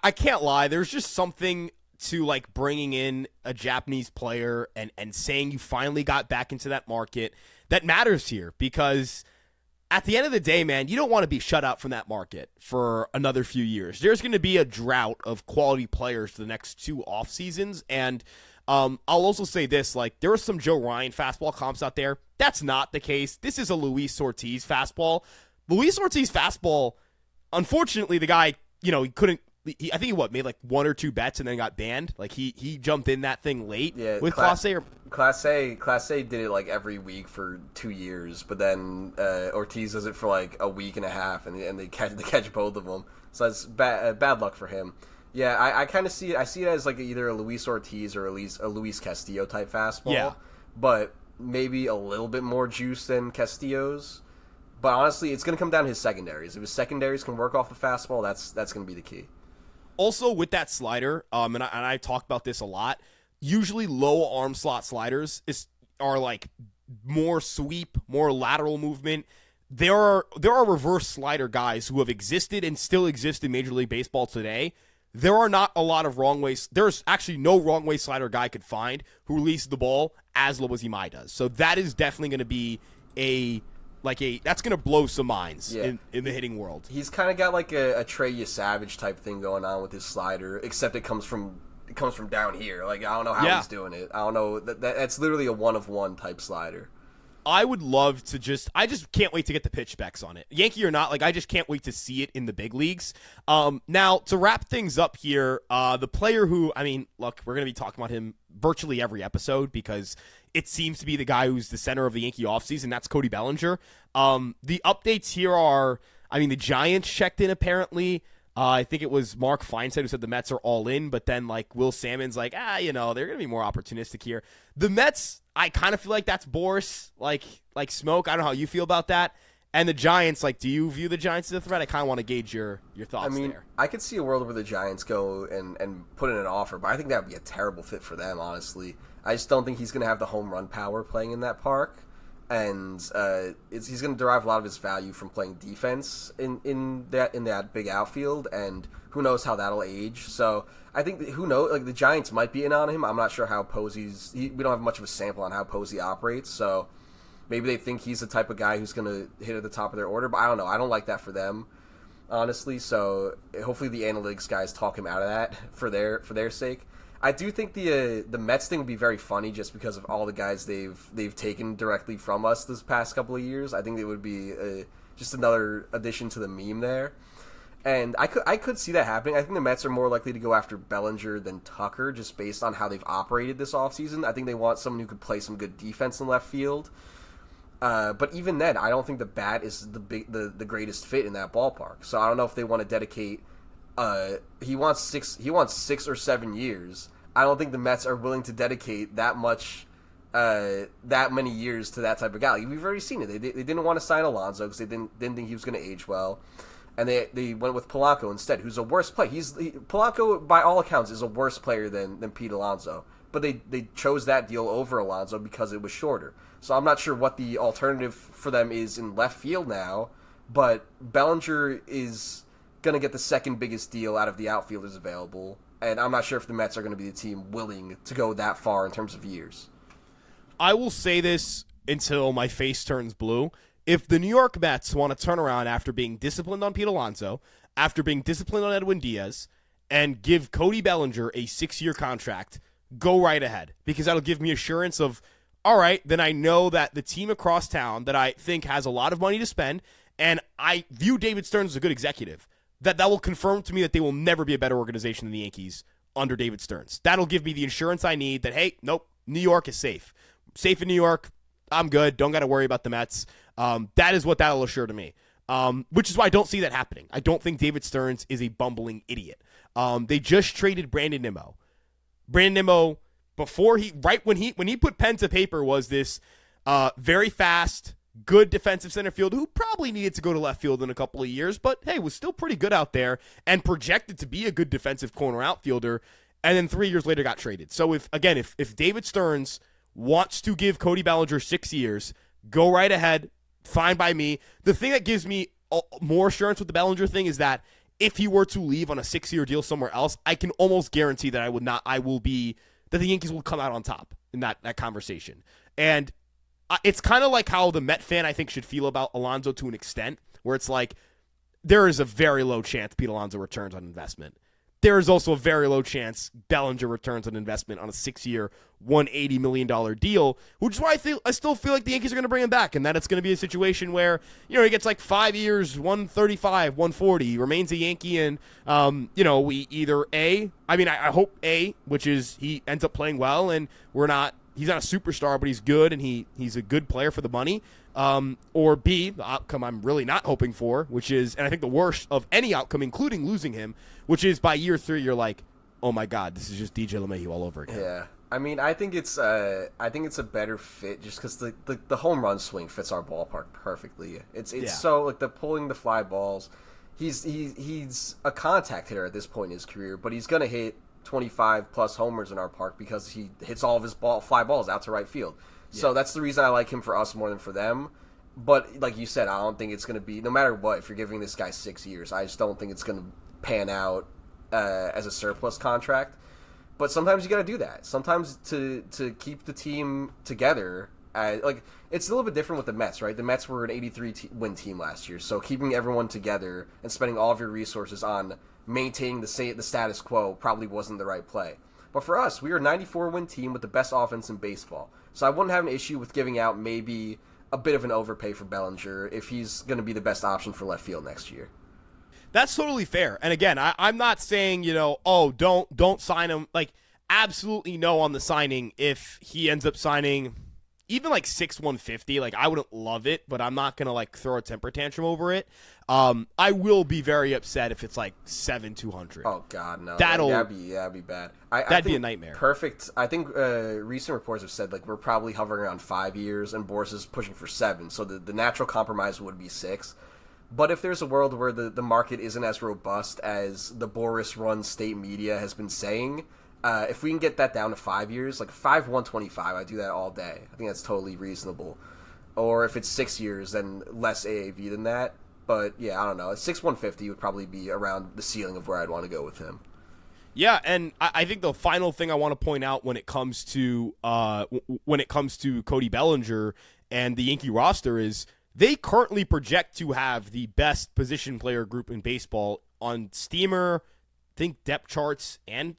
I can't lie, there's just something to bringing in a Japanese player and saying you finally got back into that market that matters here, because at the end of the day, man, you don't want to be shut out from that market for another few years. There's going to be a drought of quality players for the next 2 off seasons, and I'll also say this, there are some Joe Ryan fastball comps out there. That's not the case. This is a Luis Ortiz fastball. Luis Ortiz fastball, unfortunately, the guy, he couldn't, I think he made 1 or 2 bets and then got banned. He jumped in that thing late with Class A. Class A did it every week for 2 years, but then Ortiz does it for a week and a half, and they catch both of them. So it's bad luck for him. Yeah, I kind of see it. I see it as either a Luis Ortiz or at least a Luis Castillo type fastball. Yeah. But maybe a little bit more juice than Castillo's. But honestly, it's going to come down to his secondaries. If his secondaries can work off the fastball, that's going to be the key. Also, with that slider, and I talk about this a lot, usually low arm slot sliders are like more sweep, more lateral movement. There are reverse slider guys who have existed and still exist in Major League Baseball today. There are not a lot of wrong ways. There's actually no wrong way slider guy could find who releases the ball as low as Imai does. So that is definitely going to be that's going to blow some minds in the hitting world. He's kind of got like a Trey Savage type thing going on with his slider, except it comes from down here. Like, I don't know how he's doing it. I don't know. That's literally a one-of-one type slider. I would love to I just can't wait to get the pitch specs on it. Yankee or not, like, I just can't wait to see it in the big leagues. Now, to wrap things up here, the player who, I mean, look, we're going to be talking about him virtually every episode because it seems to be the guy who's the center of the Yankee offseason. That's Cody Bellinger. The updates here are, I mean, the Giants checked in apparently. I think it was Mark Feinsand who said the Mets are all in, but then like Will Salmon's like, they're going to be more opportunistic here. The Mets, I kind of feel like that's Boris, like smoke. I don't know how you feel about that. And the Giants, like, do you view the Giants as a threat? I kind of want to gauge your thoughts there. I could see a world where the Giants go and put in an offer, but I think that would be a terrible fit for them, honestly. I just don't think he's going to have the home run power playing in that park. And he's going to derive a lot of his value from playing defense in that big outfield, and who knows how that'll age. So I think who knows, like the Giants might be in on him. I'm not sure how we don't have much of a sample on how Posey operates, so maybe they think he's the type of guy who's going to hit at the top of their order. But I don't know. I don't like that for them, honestly. So hopefully the analytics guys talk him out of that for their sake. I do think the Mets thing would be very funny just because of all the guys they've taken directly from us this past couple of years. I think it would be just another addition to the meme there. And I could see that happening. I think the Mets are more likely to go after Bellinger than Tucker just based on how they've operated this offseason. I think they want someone who could play some good defense in left field. But even then, I don't think the bat is the greatest fit in that ballpark. So I don't know if they want to dedicate he wants 6 or 7 years. I don't think the Mets are willing to dedicate that many years to that type of guy. Like, we've already seen it. They didn't want to sign Alonso because they didn't think he was going to age well, and they went with Polanco instead, who's a worse player. Polanco, by all accounts, is a worse player than Pete Alonso, but they chose that deal over Alonso because it was shorter. So I'm not sure what the alternative for them is in left field now, but Bellinger is going to get the second biggest deal out of the outfielders available, and I'm not sure if the Mets are going to be the team willing to go that far in terms of years. I will say this until my face turns blue. If the New York Mets want to turn around after being disciplined on Pete Alonso, after being disciplined on Edwin Diaz, and give Cody Bellinger a 6-year contract, go right ahead, because that'll give me assurance of, all right, then I know that the team across town that I think has a lot of money to spend, and I view David Stearns as a good executive, that will confirm to me that they will never be a better organization than the Yankees under David Stearns. That'll give me the insurance I need that, hey, nope, New York is safe. Safe in New York, I'm good. Don't got to worry about the Mets. That is what that'll assure to me, which is why I don't see that happening. I don't think David Stearns is a bumbling idiot. They just traded Brandon Nimmo. Brandon Nimmo, when he put pen to paper, was this very fast, good defensive center field who probably needed to go to left field in a couple of years, but hey, was still pretty good out there and projected to be a good defensive corner outfielder, and then 3 years later got traded. So if David Stearns wants to give Cody Bellinger 6 years, go right ahead, fine by me. The thing that gives me more assurance with the Bellinger thing is that if he were to leave on a 6-year deal somewhere else, I can almost guarantee that that the Yankees will come out on top in that conversation. And it's kind of like how the Met fan, I think, should feel about Alonso to an extent, where it's like there is a very low chance Pete Alonso returns on investment. There is also a very low chance Bellinger returns on investment on a 6-year, $180 million deal, which is why I still feel like the Yankees are going to bring him back, and that it's going to be a situation where, he gets like 5 years, 135, 140, he remains a Yankee, and, we either I hope which is he ends up playing well, and he's not a superstar, but he's good, and he's a good player for the money. Or B, the outcome I'm really not hoping for, which is, and I think the worst of any outcome, including losing him, which is by year 3, you're like, oh my God, this is just DJ LeMahieu all over again. Yeah. I think it's a better fit just because the home run swing fits our ballpark perfectly. It's so like the pulling the fly balls. he's a contact hitter at this point in his career, but he's gonna hit 25 plus homers in our park because he hits all of his fly balls out to right field. Yeah. So that's the reason I like him for us more than for them. But like you said, I don't think it's gonna be, no matter what, if you're giving this guy 6 years, I just don't think it's gonna pan out as a surplus contract. But sometimes you got to do that. Sometimes to keep the team together, like it's a little bit different with the Mets, right? The Mets were an 83-win team last year, so keeping everyone together and spending all of your resources on maintaining the status quo probably wasn't the right play. But for us, we are a 94-win team with the best offense in baseball, so I wouldn't have an issue with giving out maybe a bit of an overpay for Bellinger if he's going to be the best option for left field next year. That's totally fair. And again, I'm not saying, don't sign him. Like, absolutely no on the signing if he ends up signing even like 6/150. Like, I wouldn't love it, but I'm not going to like throw a temper tantrum over it. I will be very upset if it's like 7/200. Oh God, no. That'd be bad. That'd be a nightmare. Perfect. I think recent reports have said like we're probably hovering around 5 years, and Boris is pushing for 7. So the natural compromise would be 6. But if there's a world where the market isn't as robust as the Boris-run state media has been saying, if we can get that down to 5 years, like 5/125, I do that all day. I think that's totally reasonable. Or if it's 6 years, then less AAV than that. But yeah, I don't know. 6/150 would probably be around the ceiling of where I'd want to go with him. Yeah, and I think the final thing I want to point out when it comes to Cody Bellinger and the Yankee roster is, they currently project to have the best position player group in baseball on Steamer. I think depth charts and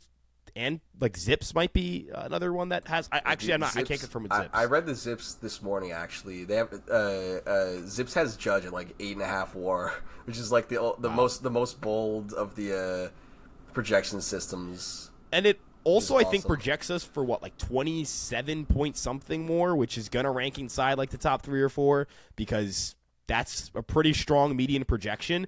like Zips might be another one that has. I can't confirm with Zips. I read the Zips this morning. Actually, they have Zips has Judge at like 8.5 WAR, which is like the most bold of the projection systems. And it also, I think, projects us for what, like 27 point something more, which is going to rank inside like the top 3 or 4, because that's a pretty strong median projection.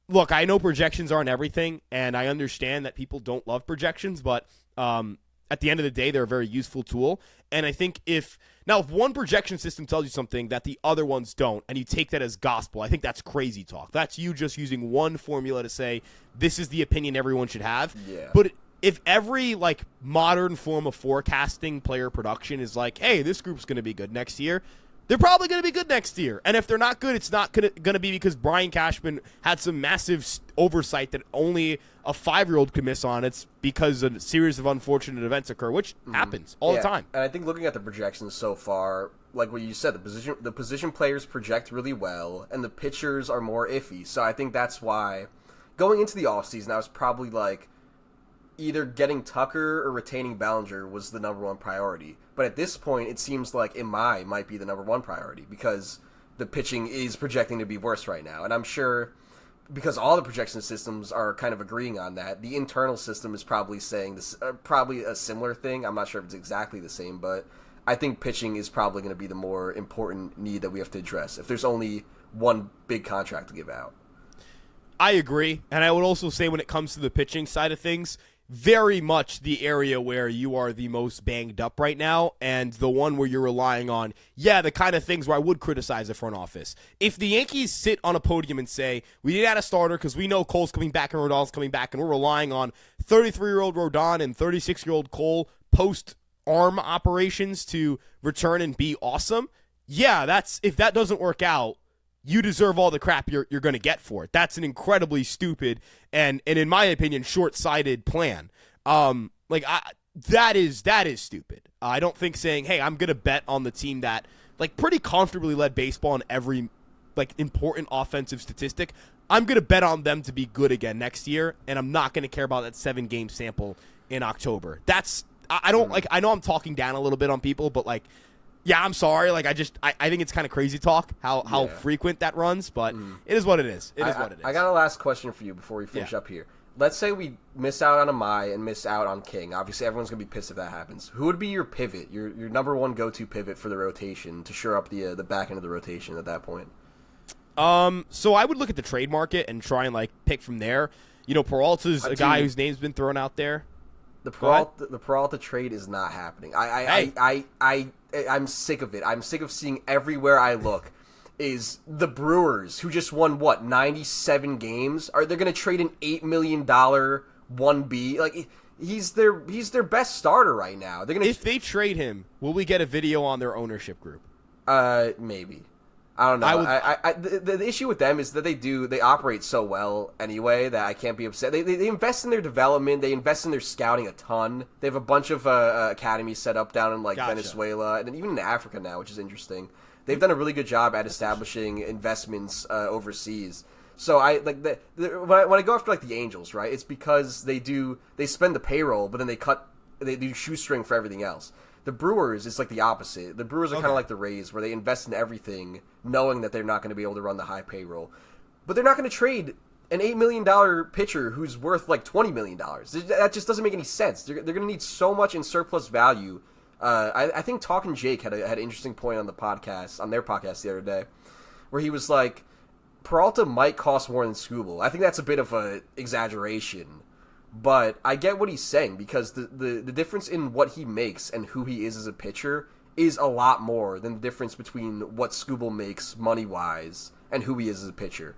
Look, I know projections aren't everything, and I understand that people don't love projections, but at the end of the day, they're a very useful tool. And I think if one projection system tells you something that the other ones don't, and you take that as gospel, I think that's crazy talk. That's you just using one formula to say, this is the opinion everyone should have. Yeah. But if every like modern form of forecasting player production is like, hey, this group's going to be good next year, they're probably going to be good next year. And if they're not good, it's not going to be because Brian Cashman had some massive oversight that only a 5-year-old could miss on. It's because a series of unfortunate events occur, which happens all the time. And I think looking at the projections so far, like what you said, the position players project really well, and the pitchers are more iffy. So I think that's why going into the offseason, I was probably like, either getting Tucker or retaining Bellinger was the number one priority. But at this point, it seems like Imai might be the number one priority because the pitching is projecting to be worse right now. And I'm sure because all the projection systems are kind of agreeing on that, the internal system is probably saying this, probably a similar thing. I'm not sure if it's exactly the same, but I think pitching is probably going to be the more important need that we have to address if there's only one big contract to give out. I agree. And I would also say when it comes to the pitching side of things, very much the area where you are the most banged up right now, and the one where you're relying on, the kind of things where I would criticize the front office. If the Yankees sit on a podium and say, we need to add a starter because we know Cole's coming back and Rodon's coming back, and we're relying on 33-year-old Rodon and 36-year-old Cole post-arm operations to return and be awesome, if that doesn't work out, you deserve all the crap you're going to get for it. That's an incredibly stupid and in my opinion, short-sighted plan. That is stupid. I don't think saying, hey, I'm going to bet on the team that like pretty comfortably led baseball in every like important offensive statistic. I'm going to bet on them to be good again next year, and I'm not going to care about that 7-game sample in October. I don't like. I know I'm talking down a little bit on people, but like, I'm sorry. Like, I think it's kind of crazy talk how frequent that runs, but it is what it is. It is what it is. I got a last question for you before we finish up here. Let's say we miss out on Imai and miss out on King. Obviously, everyone's going to be pissed if that happens. Who would be your pivot, your number one go-to pivot for the rotation to shore up the back end of the rotation at that point? So I would look at the trade market and try and like pick from there. You know, Peralta's a guy whose name's been thrown out there. The Peralta trade is not happening. I'm sick of it. I'm sick of seeing everywhere I look. is the Brewers, who just won, 97 games? They're going to trade an $8 million 1B? Like, he's their best starter right now. If they trade him, will we get a video on their ownership group? Maybe. I don't know. The issue with them is that they operate so well anyway that I can't be upset. They invest in their development. They invest in their scouting a ton. They have a bunch of academies set up down in Venezuela and then even in Africa now, which is interesting. They've done a really good job at establishing investments overseas. So when I go after the Angels, right? It's because they spend the payroll, but then they do shoestring for everything else. The Brewers is the opposite. The Brewers are kind of like the Rays, where they invest in everything, knowing that they're not going to be able to run the high payroll. But they're not going to trade an $8 million pitcher who's worth $20 million. That just doesn't make any sense. They're going to need so much in surplus value. I think Talkin' Jake had an interesting point on their podcast the other day, where he was like, Peralta might cost more than Skubal. I think that's a bit of an exaggeration. But I get what he's saying, because the difference in what he makes and who he is as a pitcher is a lot more than the difference between what Skubal makes money-wise and who he is as a pitcher.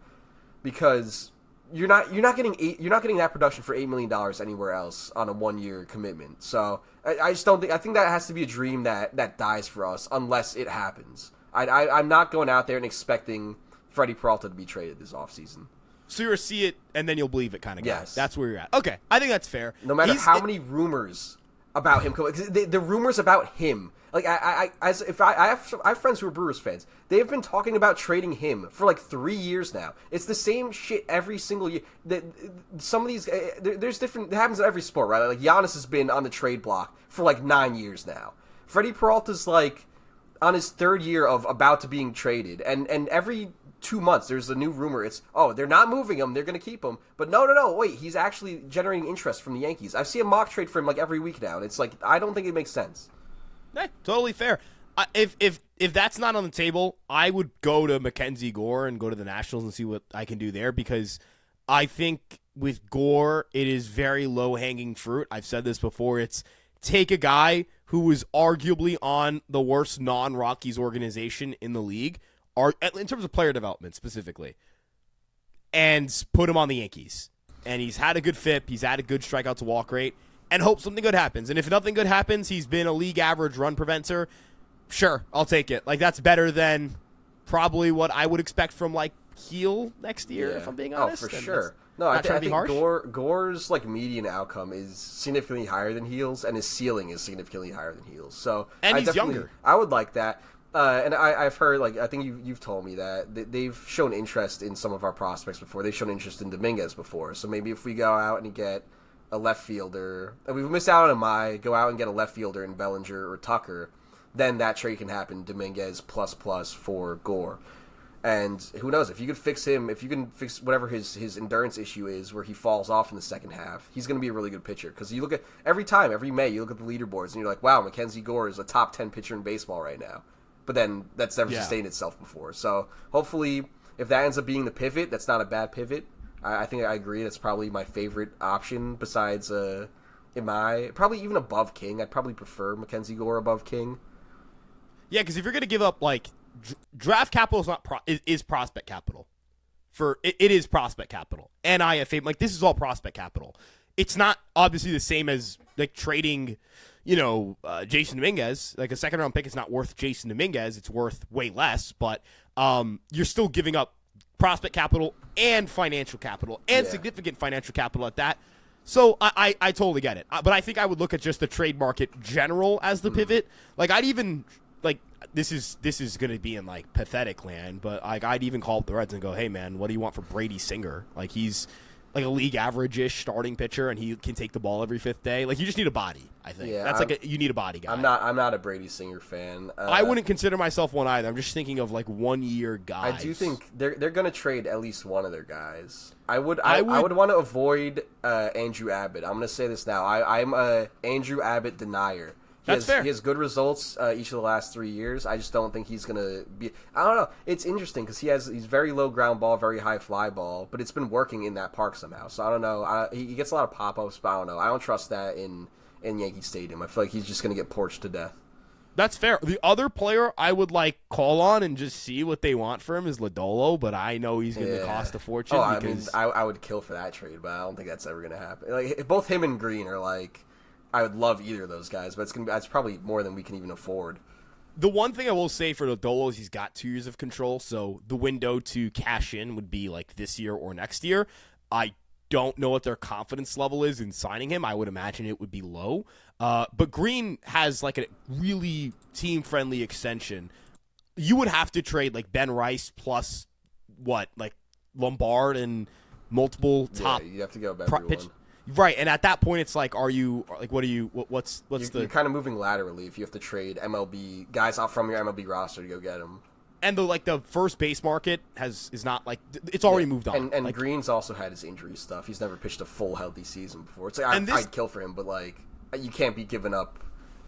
Because you're not getting that production for $8 million anywhere else on a 1-year commitment. So I just don't think. I think that has to be a dream that dies for us unless it happens. I'm not going out there and expecting Freddie Peralta to be traded this offseason. So you'll see it, and then you'll believe it kind of guy. Yes. That's where you're at. Okay, I think that's fair. No matter how many rumors about him come, the rumors about him, I have friends who are Brewers fans. They've been talking about trading him for 3 years now. It's the same shit every single year. Some of these, there's different. It happens in every sport, right? Like Giannis has been on the trade block for 9 years now. Freddie Peralta's on his 3rd year of about to being traded, and every 2 months there's a new rumor. It's they're not moving him, they're gonna keep him, but no, wait, he's actually generating interest from the Yankees. I see a mock trade for him every week now, and it's I don't think it makes sense. Totally fair. If that's not on the table, I would go to Mackenzie Gore and go to the Nationals and see what I can do there, because I think with Gore it is very low hanging fruit. I've said this before. It's take a guy who was arguably on the worst non-Rockies organization in the league, in terms of player development specifically, and put him on the Yankees. And he's had a good FIP, he's had a good strikeout to walk rate, and hope something good happens. And if nothing good happens, he's been a league average run preventer. Sure, I'll take it. That's better than probably what I would expect from Heel next year, if I'm being honest. Oh, for sure. No, I think Gore's median outcome is significantly higher than Heel's, and his ceiling is significantly higher than Heel's. So and he's younger. I would like that. And I've heard, I think you've told me that they've shown interest in some of our prospects before. They've shown interest in Dominguez before. So maybe if we go out and get a left fielder, and we've missed out on Imai, go out and get a left fielder in Bellinger or Tucker, then that trade can happen. Dominguez plus for Gore. And who knows, if you can fix whatever his endurance issue is, where he falls off in the second half, he's going to be a really good pitcher. Because you look at every May, you look at the leaderboards, and you're like, wow, Mackenzie Gore is a top 10 pitcher in baseball right now. But then that's never sustained itself before. So hopefully, if that ends up being the pivot, that's not a bad pivot. I think I agree. That's probably my favorite option besides Imai. Probably even above King. I'd probably prefer Mackenzie Gore above King. Yeah, because if you're going to give up, draft capital is not is prospect capital. It is prospect capital. And IFA, this is all prospect capital. It's not obviously the same as trading, Jason Dominguez. A second round pick is not worth Jason Dominguez. It's worth way less, but you're still giving up prospect capital and financial capital and significant financial capital at that. So I totally get it. But I think I would look at just the trade market general as the pivot. I'd even this is going to be in pathetic land, but I'd even call up the Reds and go, hey man, what do you want for Brady Singer? He's a league average-ish starting pitcher, and he can take the ball every 5th day. You just need a body, I think. Yeah, that's you need a body guy. I'm not a Brady Singer fan. I wouldn't consider myself one either. I'm just thinking of 1-year guys. I do think they're going to trade at least one of their guys. I would want to avoid Andrew Abbott. I'm going to say this now. I'm a Andrew Abbott denier. That's fair. He has good results each of the last 3 years. I just don't think he's going to be... I don't know. It's interesting because he's very low ground ball, very high fly ball, but it's been working in that park somehow. So I don't know. He gets a lot of pop-ups, but I don't know. I don't trust that in Yankee Stadium. I feel like he's just going to get porched to death. That's fair. The other player I would call on and just see what they want for him is Lodolo, but I know he's going to cost a fortune. Oh, because... I would kill for that trade, but I don't think that's ever going to happen. Like both him and Green are I would love either of those guys, but that's probably more than we can even afford. The one thing I will say for Lodolo is he's got 2 years of control, so the window to cash in would be this year or next year. I don't know what their confidence level is in signing him. I would imagine it would be low. But Green has a really team-friendly extension. You would have to trade Ben Rice plus Lombard and multiple top. Yeah, you have to go with everyone. Right, and at that point, it's are you what's you're kind of moving laterally if you have to trade MLB guys off from your MLB roster to go get them. And the first base market is not it's already moved on. And Green's also had his injury stuff. He's never pitched a full healthy season before. It's I'd kill for him, but you can't be giving up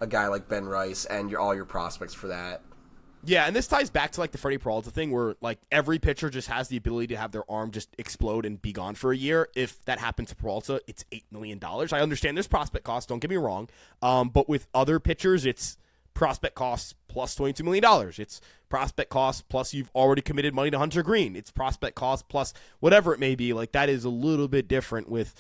a guy like Ben Rice and all your prospects for that. Yeah, and this ties back to the Freddie Peralta thing where every pitcher just has the ability to have their arm just explode and be gone for a year. If that happened to Peralta, it's $8 million. I understand there's prospect costs, don't get me wrong. But with other pitchers, it's prospect costs plus $22 million. It's prospect costs plus you've already committed money to Hunter Green. It's prospect costs plus whatever it may be. That is a little bit different with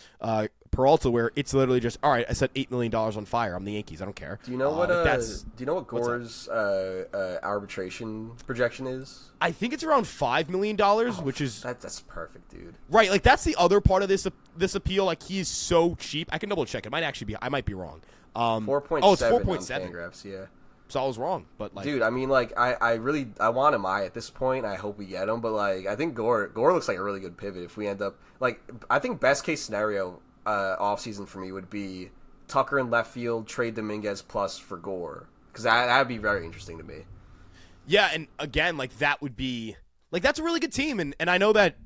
Peralta, where it's literally just, all right, I set $8 million on fire. I'm the Yankees. I don't care. Do you know what Gore's arbitration projection is? I think it's around $5 million, which is that's perfect, dude. Right, that's the other part of this appeal. He is so cheap. I can double check. It might actually be. I might be wrong. 4.7. Oh, it's 4.7. Fangraphs, yeah. So I was wrong, but dude, I mean, I really want Imai at this point. I hope we get him, but I think Gore looks like a really good pivot if we end up I think best case scenario offseason for me would be Tucker in left field, trade Dominguez plus for Gore, because that'd be very interesting to me. Yeah, and again, that would be that's a really good team, and I know that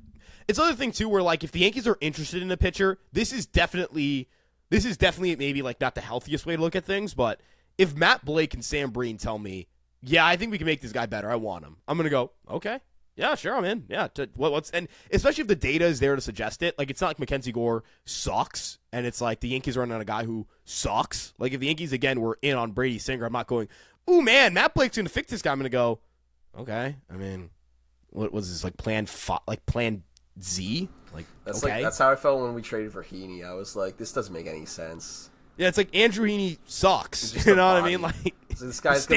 it's another thing too where if the Yankees are interested in a pitcher, this is definitely maybe not the healthiest way to look at things, but if Matt Blake and Sam Breen tell me, yeah, I think we can make this guy better, I want him, I'm going to go, okay, yeah, sure, I'm in. Yeah, and especially if the data is there to suggest it. It's not like Mackenzie Gore sucks, and it's the Yankees are running on a guy who sucks. If the Yankees, again, were in on Brady Singer, I'm not going, ooh, man, Matt Blake's going to fix this guy. I'm going to go, okay, I mean, what was this, plan Z? Okay. That's how I felt when we traded for Heaney. I was like, this doesn't make any sense. Yeah, it's Andrew Heaney sucks. You know what I mean? So this guy's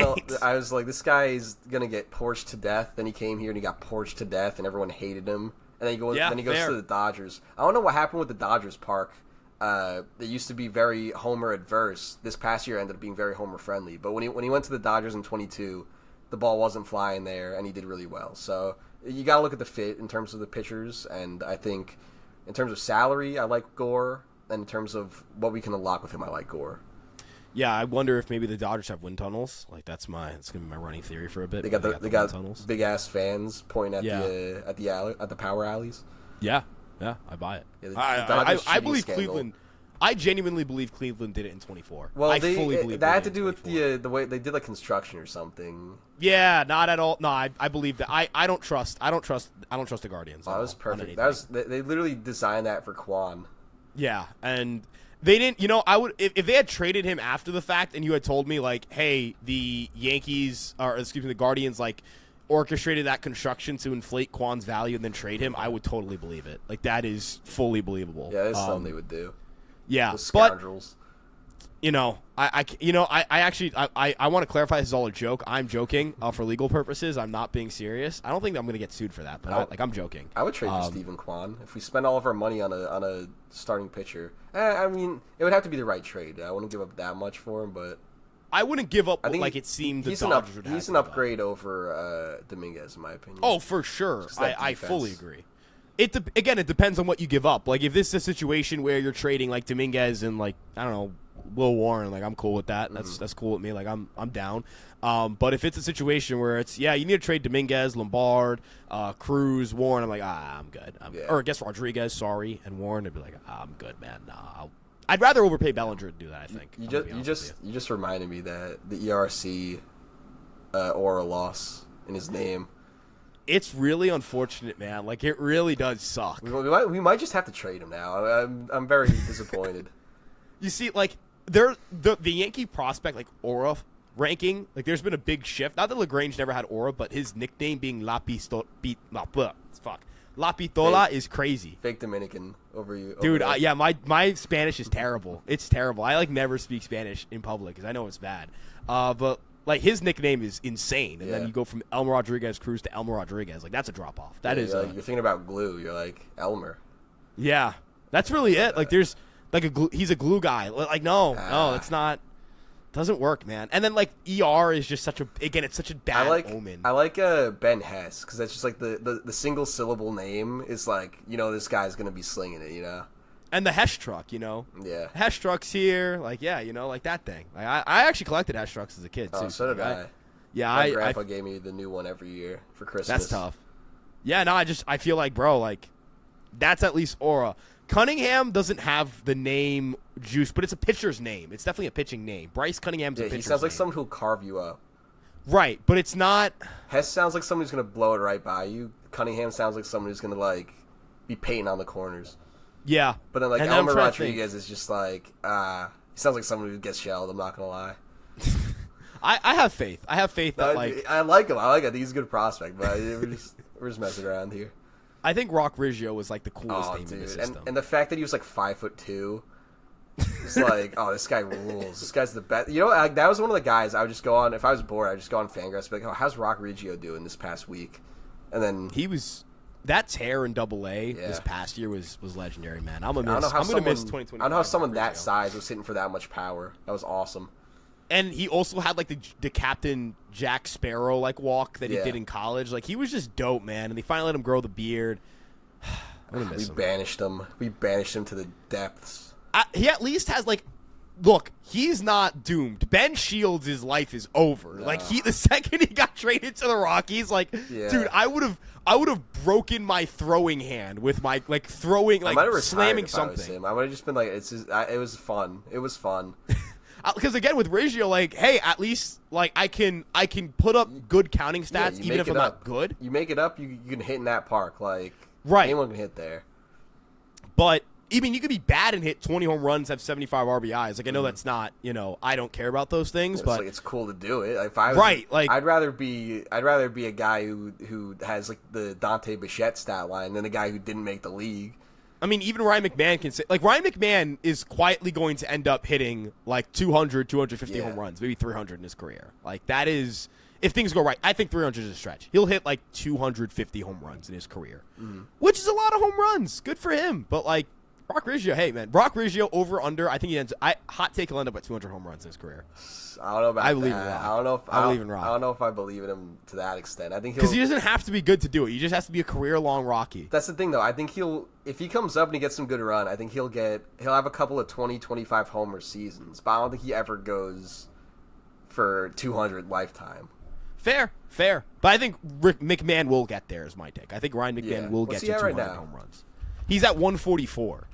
I was like, this guy is gonna get porched to death. Then he came here and he got porched to death, and everyone hated him. And then he goes to the Dodgers. I don't know what happened with the Dodgers park. They used to be very homer adverse. This past year ended up being very homer friendly. But when he went to the Dodgers in 22, the ball wasn't flying there, and he did really well. So you got to look at the fit in terms of the pitchers, and I think in terms of salary, I like Gore, and in terms of what we can unlock with him, I like Gore. Yeah, I wonder if maybe the Dodgers have wind tunnels. That's gonna be my running theory for a bit. They got big ass fans pointing at the power alleys. Yeah, I buy it. Yeah, I believe Cleveland. I genuinely believe Cleveland did it in 24. Well, I fully believe that had to do with the way they did construction or something. Yeah, not at all. No, I believe that. I don't trust the Guardians. That was perfect. They literally designed that for Quan. Yeah, and they didn't. I would if they had traded him after the fact, and you had told me hey, the the Guardians orchestrated that construction to inflate Quan's value and then trade him, I would totally believe it. That is fully believable. Yeah, that's something they would do. Yeah, those scoundrels. But I want to clarify this is all a joke. I'm joking for legal purposes. I'm not being serious. I don't think I'm going to get sued for that, but I'm joking. I would trade for Steven Kwan if we spend all of our money on a starting pitcher. I mean, it would have to be the right trade. I wouldn't give up that much for him, but I wouldn't give up. It seemed the Dodgers would have. He's an upgrade over Dominguez, in my opinion. Oh, for sure. I fully agree. It depends on what you give up. If this is a situation where you're trading Dominguez and I don't know, Will Warren, I'm cool with that. That's cool with me. I'm down. But if it's a situation where it's you need to trade Dominguez, Lombard, Cruz, Warren, I'm I'm good. Or I guess Rodriguez, sorry, and Warren, I'd be I'm good, man. Nah, I'd rather overpay Bellinger to do that. I think you just reminded me that the ERC or a loss in his name. It's really unfortunate, man. It really does suck. We might just have to trade him now. I'm very disappointed. You see, the Yankee prospect Aura ranking, like there's been a big shift. Not that LaGrange never had aura, but his nickname being La Pistola is crazy. Fake Dominican over you. Dude, yeah, my Spanish is terrible. It's terrible. I, like, never speak Spanish in public because I know it's bad. But, like, his nickname is insane. And then you go from Elmer Rodriguez Cruz to Elmer Rodriguez. Like, that's a drop-off. That is. You're thinking about glue. You're like, Elmer. Yeah. That's really it. Like, there's, like, he's a glue guy. Like, no, it's not. Doesn't work, man. And then, like, ER is just such a, again, it's such a bad omen. I like Ben Hess, because that's just, like, the single syllable name is, like, you know, this guy's going to be slinging it, you know? And the Hesh truck, you know? Yeah. Hesh truck's here. Like, yeah, you know, like that thing. Like, I actually collected Hesh trucks as a kid, too. Oh, so did I. Yeah, My grandpa gave me the new one every year for Christmas. That's tough. Yeah, no, I feel like, bro, like, that's at least aura. Cunningham doesn't have the name Juice, but it's a pitcher's name. It's definitely a pitching name. Bryce Cunningham's a pitcher's name. He sounds like someone who'll carve you up. Right, but it's not. Hess sounds like someone who's going to blow it right by you. Cunningham sounds like someone who's going to, like, be painting on the corners. Yeah. But then, like, Elmer Rodriguez is just like, he sounds like someone who gets shelled, I'm not going to lie. I have faith. I have faith that, like. I like him. I think he's a good prospect, but we're just messing around here. I think Rock Riggio was, like, the coolest name in the system. And the fact that he was, like, 5'2", it's like, oh, this guy rules. This guy's the best. You know, that was one of the guys I would just go on, if I was bored, I'd just go on Fangraphs and be like, oh, how's Rock Riggio doing this past week? And then he was, that tear in Double-A this past year was legendary, man. I'm going to miss 2020. I don't know how someone that size was hitting for that much power. That was awesome. And he also had, like, the Captain Jack Sparrow, like, walk that he did in college. Like, he was just dope, man. And they finally let him grow the beard. I'm gonna miss him. Banished him. We banished him to the depths. He at least has, like, look, he's not doomed. Ben Shields' life is over. No. Like, the second he got traded to the Rockies, like, dude, I would have broken my throwing hand with my, like, throwing, like, slamming something. I would have just been like, it was fun. It was fun. Because again, with Riggio, like, hey, at least, like, I can put up good counting stats even if I'm not good. You make it up, you can hit in that park, like, right. Anyone can hit there. But even you could be bad and hit 20 home runs, have 75 RBIs. Like, I know that's not, you know, I don't care about those things, but like, it's cool to do it. Like, if I was, like, I'd rather be a guy who has, like, the Dante Bichette stat line than a guy who didn't make the league. I mean, even Ryan McMahon can say, like, Ryan McMahon is quietly going to end up hitting, like, 200, 250 home runs, maybe 300 in his career. Like, that is, if things go right, I think 300 is a stretch. He'll hit, like, 250 home runs in his career, which is a lot of home runs. Good for him. But, like, Rock Riggio, hey, man, Rock Riggio over, under, I think hot take, he'll end up at 200 home runs in his career. I don't know about I believe that. In Rock. I don't know if I believe in Rock. I don't know if I believe in him to that extent. I think because he doesn't have to be good to do it. He just has to be a career-long Rocky. That's the thing, though. I think if he comes up and he gets some good run, I think he'll have a couple of 20, 25 homer seasons. But I don't think he ever goes for 200 lifetime. Fair. But I think Rick McMahon will get there. Is my take. I think Ryan McMahon will get to 200 home runs. He's at 144.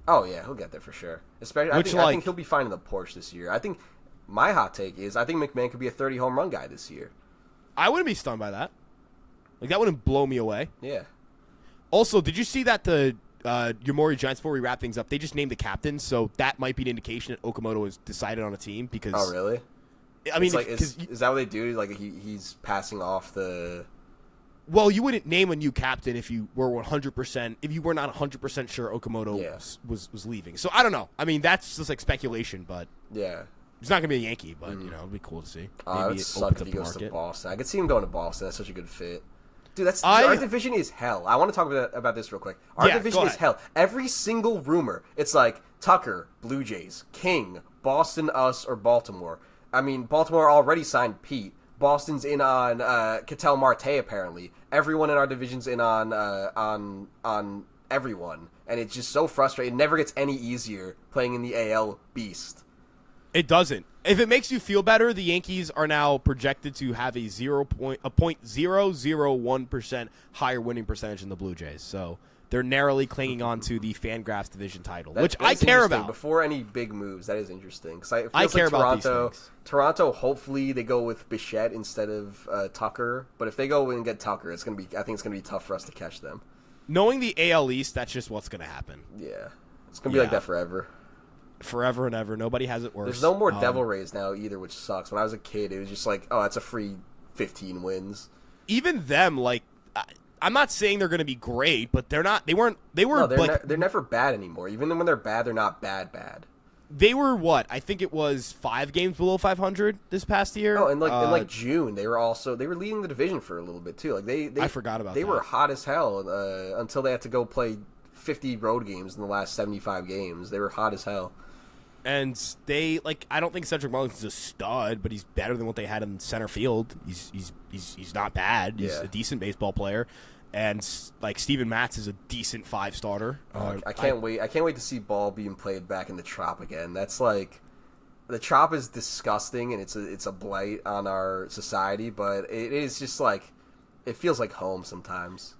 Oh yeah, he'll get there for sure. Especially, I think he'll be fine in the Porsche this year. I think my hot take is I think McMahon could be a 30 home run guy this year. I wouldn't be stunned by that. Like, that wouldn't blow me away. Yeah. Also, did you see that the Yomiuri Giants, before we wrap things up, they just named the captain, so that might be an indication that Okamoto has decided on a team because. Oh really? I mean, is that what they do? Like he's passing off the. Well, you wouldn't name a new captain if you were 100%. If you were not 100% sure Okamoto was leaving. So I don't know. I mean, that's just like speculation, but yeah, he's not gonna be a Yankee. But you know, it'd be cool to see. Maybe it would suck if he goes to Boston. I could see him going to Boston. That's such a good fit. Dude, our division is hell. I want to talk about this real quick. Our division is hell. Every single rumor, it's like Tucker, Blue Jays, King, Boston, us, or Baltimore. I mean, Baltimore already signed Pete. Boston's in on Ketel Marte, apparently. Everyone in our division's in on everyone. And it's just so frustrating. It never gets any easier playing in the AL Beast. It doesn't. If it makes you feel better, the Yankees are now projected to have a 0.001% higher winning percentage than the Blue Jays. So they're narrowly clinging on to the Fangraphs division title, which I care about. Before any big moves, that is interesting. Because I care about these things. Toronto, hopefully they go with Bichette instead of Tucker. But if they go and get Tucker, I think it's gonna be tough for us to catch them. Knowing the AL East, that's just what's gonna happen. Yeah, it's gonna be like that forever. forever and ever. Nobody has it worse. There's no more Devil Rays now either, which sucks. When I was a kid, it was just like, oh, that's a free 15 wins. Even them, like, I'm not saying they're going to be great, but they're not. They were. No, like, they're never bad anymore. Even when they're bad, they're not bad. They were what? I think it was 5 games below 500 this past year. Oh, and in June, they were leading the division for a little bit too. Like they I forgot about they that. were hot as hell until they had to go play 50 road games in the last 75 games. They were hot as hell. And they I don't think Cedric Mullins is a stud, but he's better than what they had in center field. He's not bad. He's a decent baseball player. And like Steven Matz is a decent 5-starter. I can't wait. I can't wait to see ball being played back in the Trop again. That's like, the Trop is disgusting and it's a blight on our society. But it is just like, it feels like home sometimes.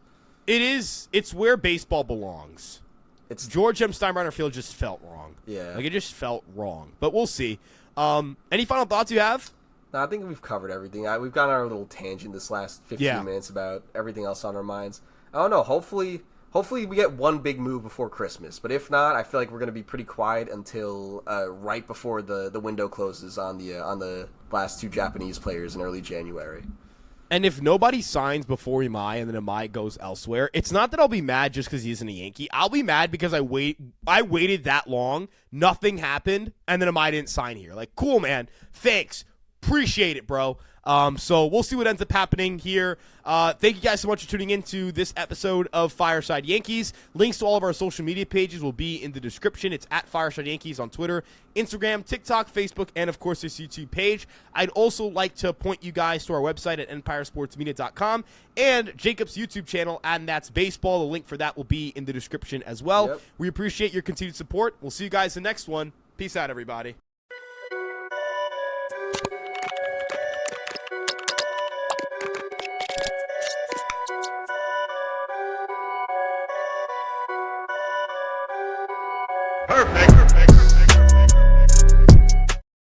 It is. It's where baseball belongs. It's George M. Steinbrenner Field just felt wrong. Yeah, it just felt wrong. But we'll see. Any final thoughts you have? No, I think we've covered everything. We've gone on our little tangent this last 15 minutes about everything else on our minds. I don't know. Hopefully we get one big move before Christmas. But if not, I feel like we're going to be pretty quiet until right before the window closes on the last 2 Japanese players in early January. And if nobody signs before Imai and then Imai goes elsewhere, it's not that I'll be mad just because he isn't a Yankee. I'll be mad because I waited that long, nothing happened, and then Imai didn't sign here. Like, cool, man. Thanks. Appreciate it, bro. So we'll see what ends up happening here. Thank you guys so much for tuning into this episode of Fireside Yankees. Links to all of our social media pages will be in the description. It's at Fireside Yankees on Twitter, Instagram, TikTok, Facebook, and of course this YouTube page. I'd also like to point you guys to our website at empiresportsmedia.com and Jacob's YouTube channel, AndThatsBaseball. The link for that will be in the description as well. Yep. We appreciate your continued support. We'll see you guys in the next one. Peace out, everybody. Perfect.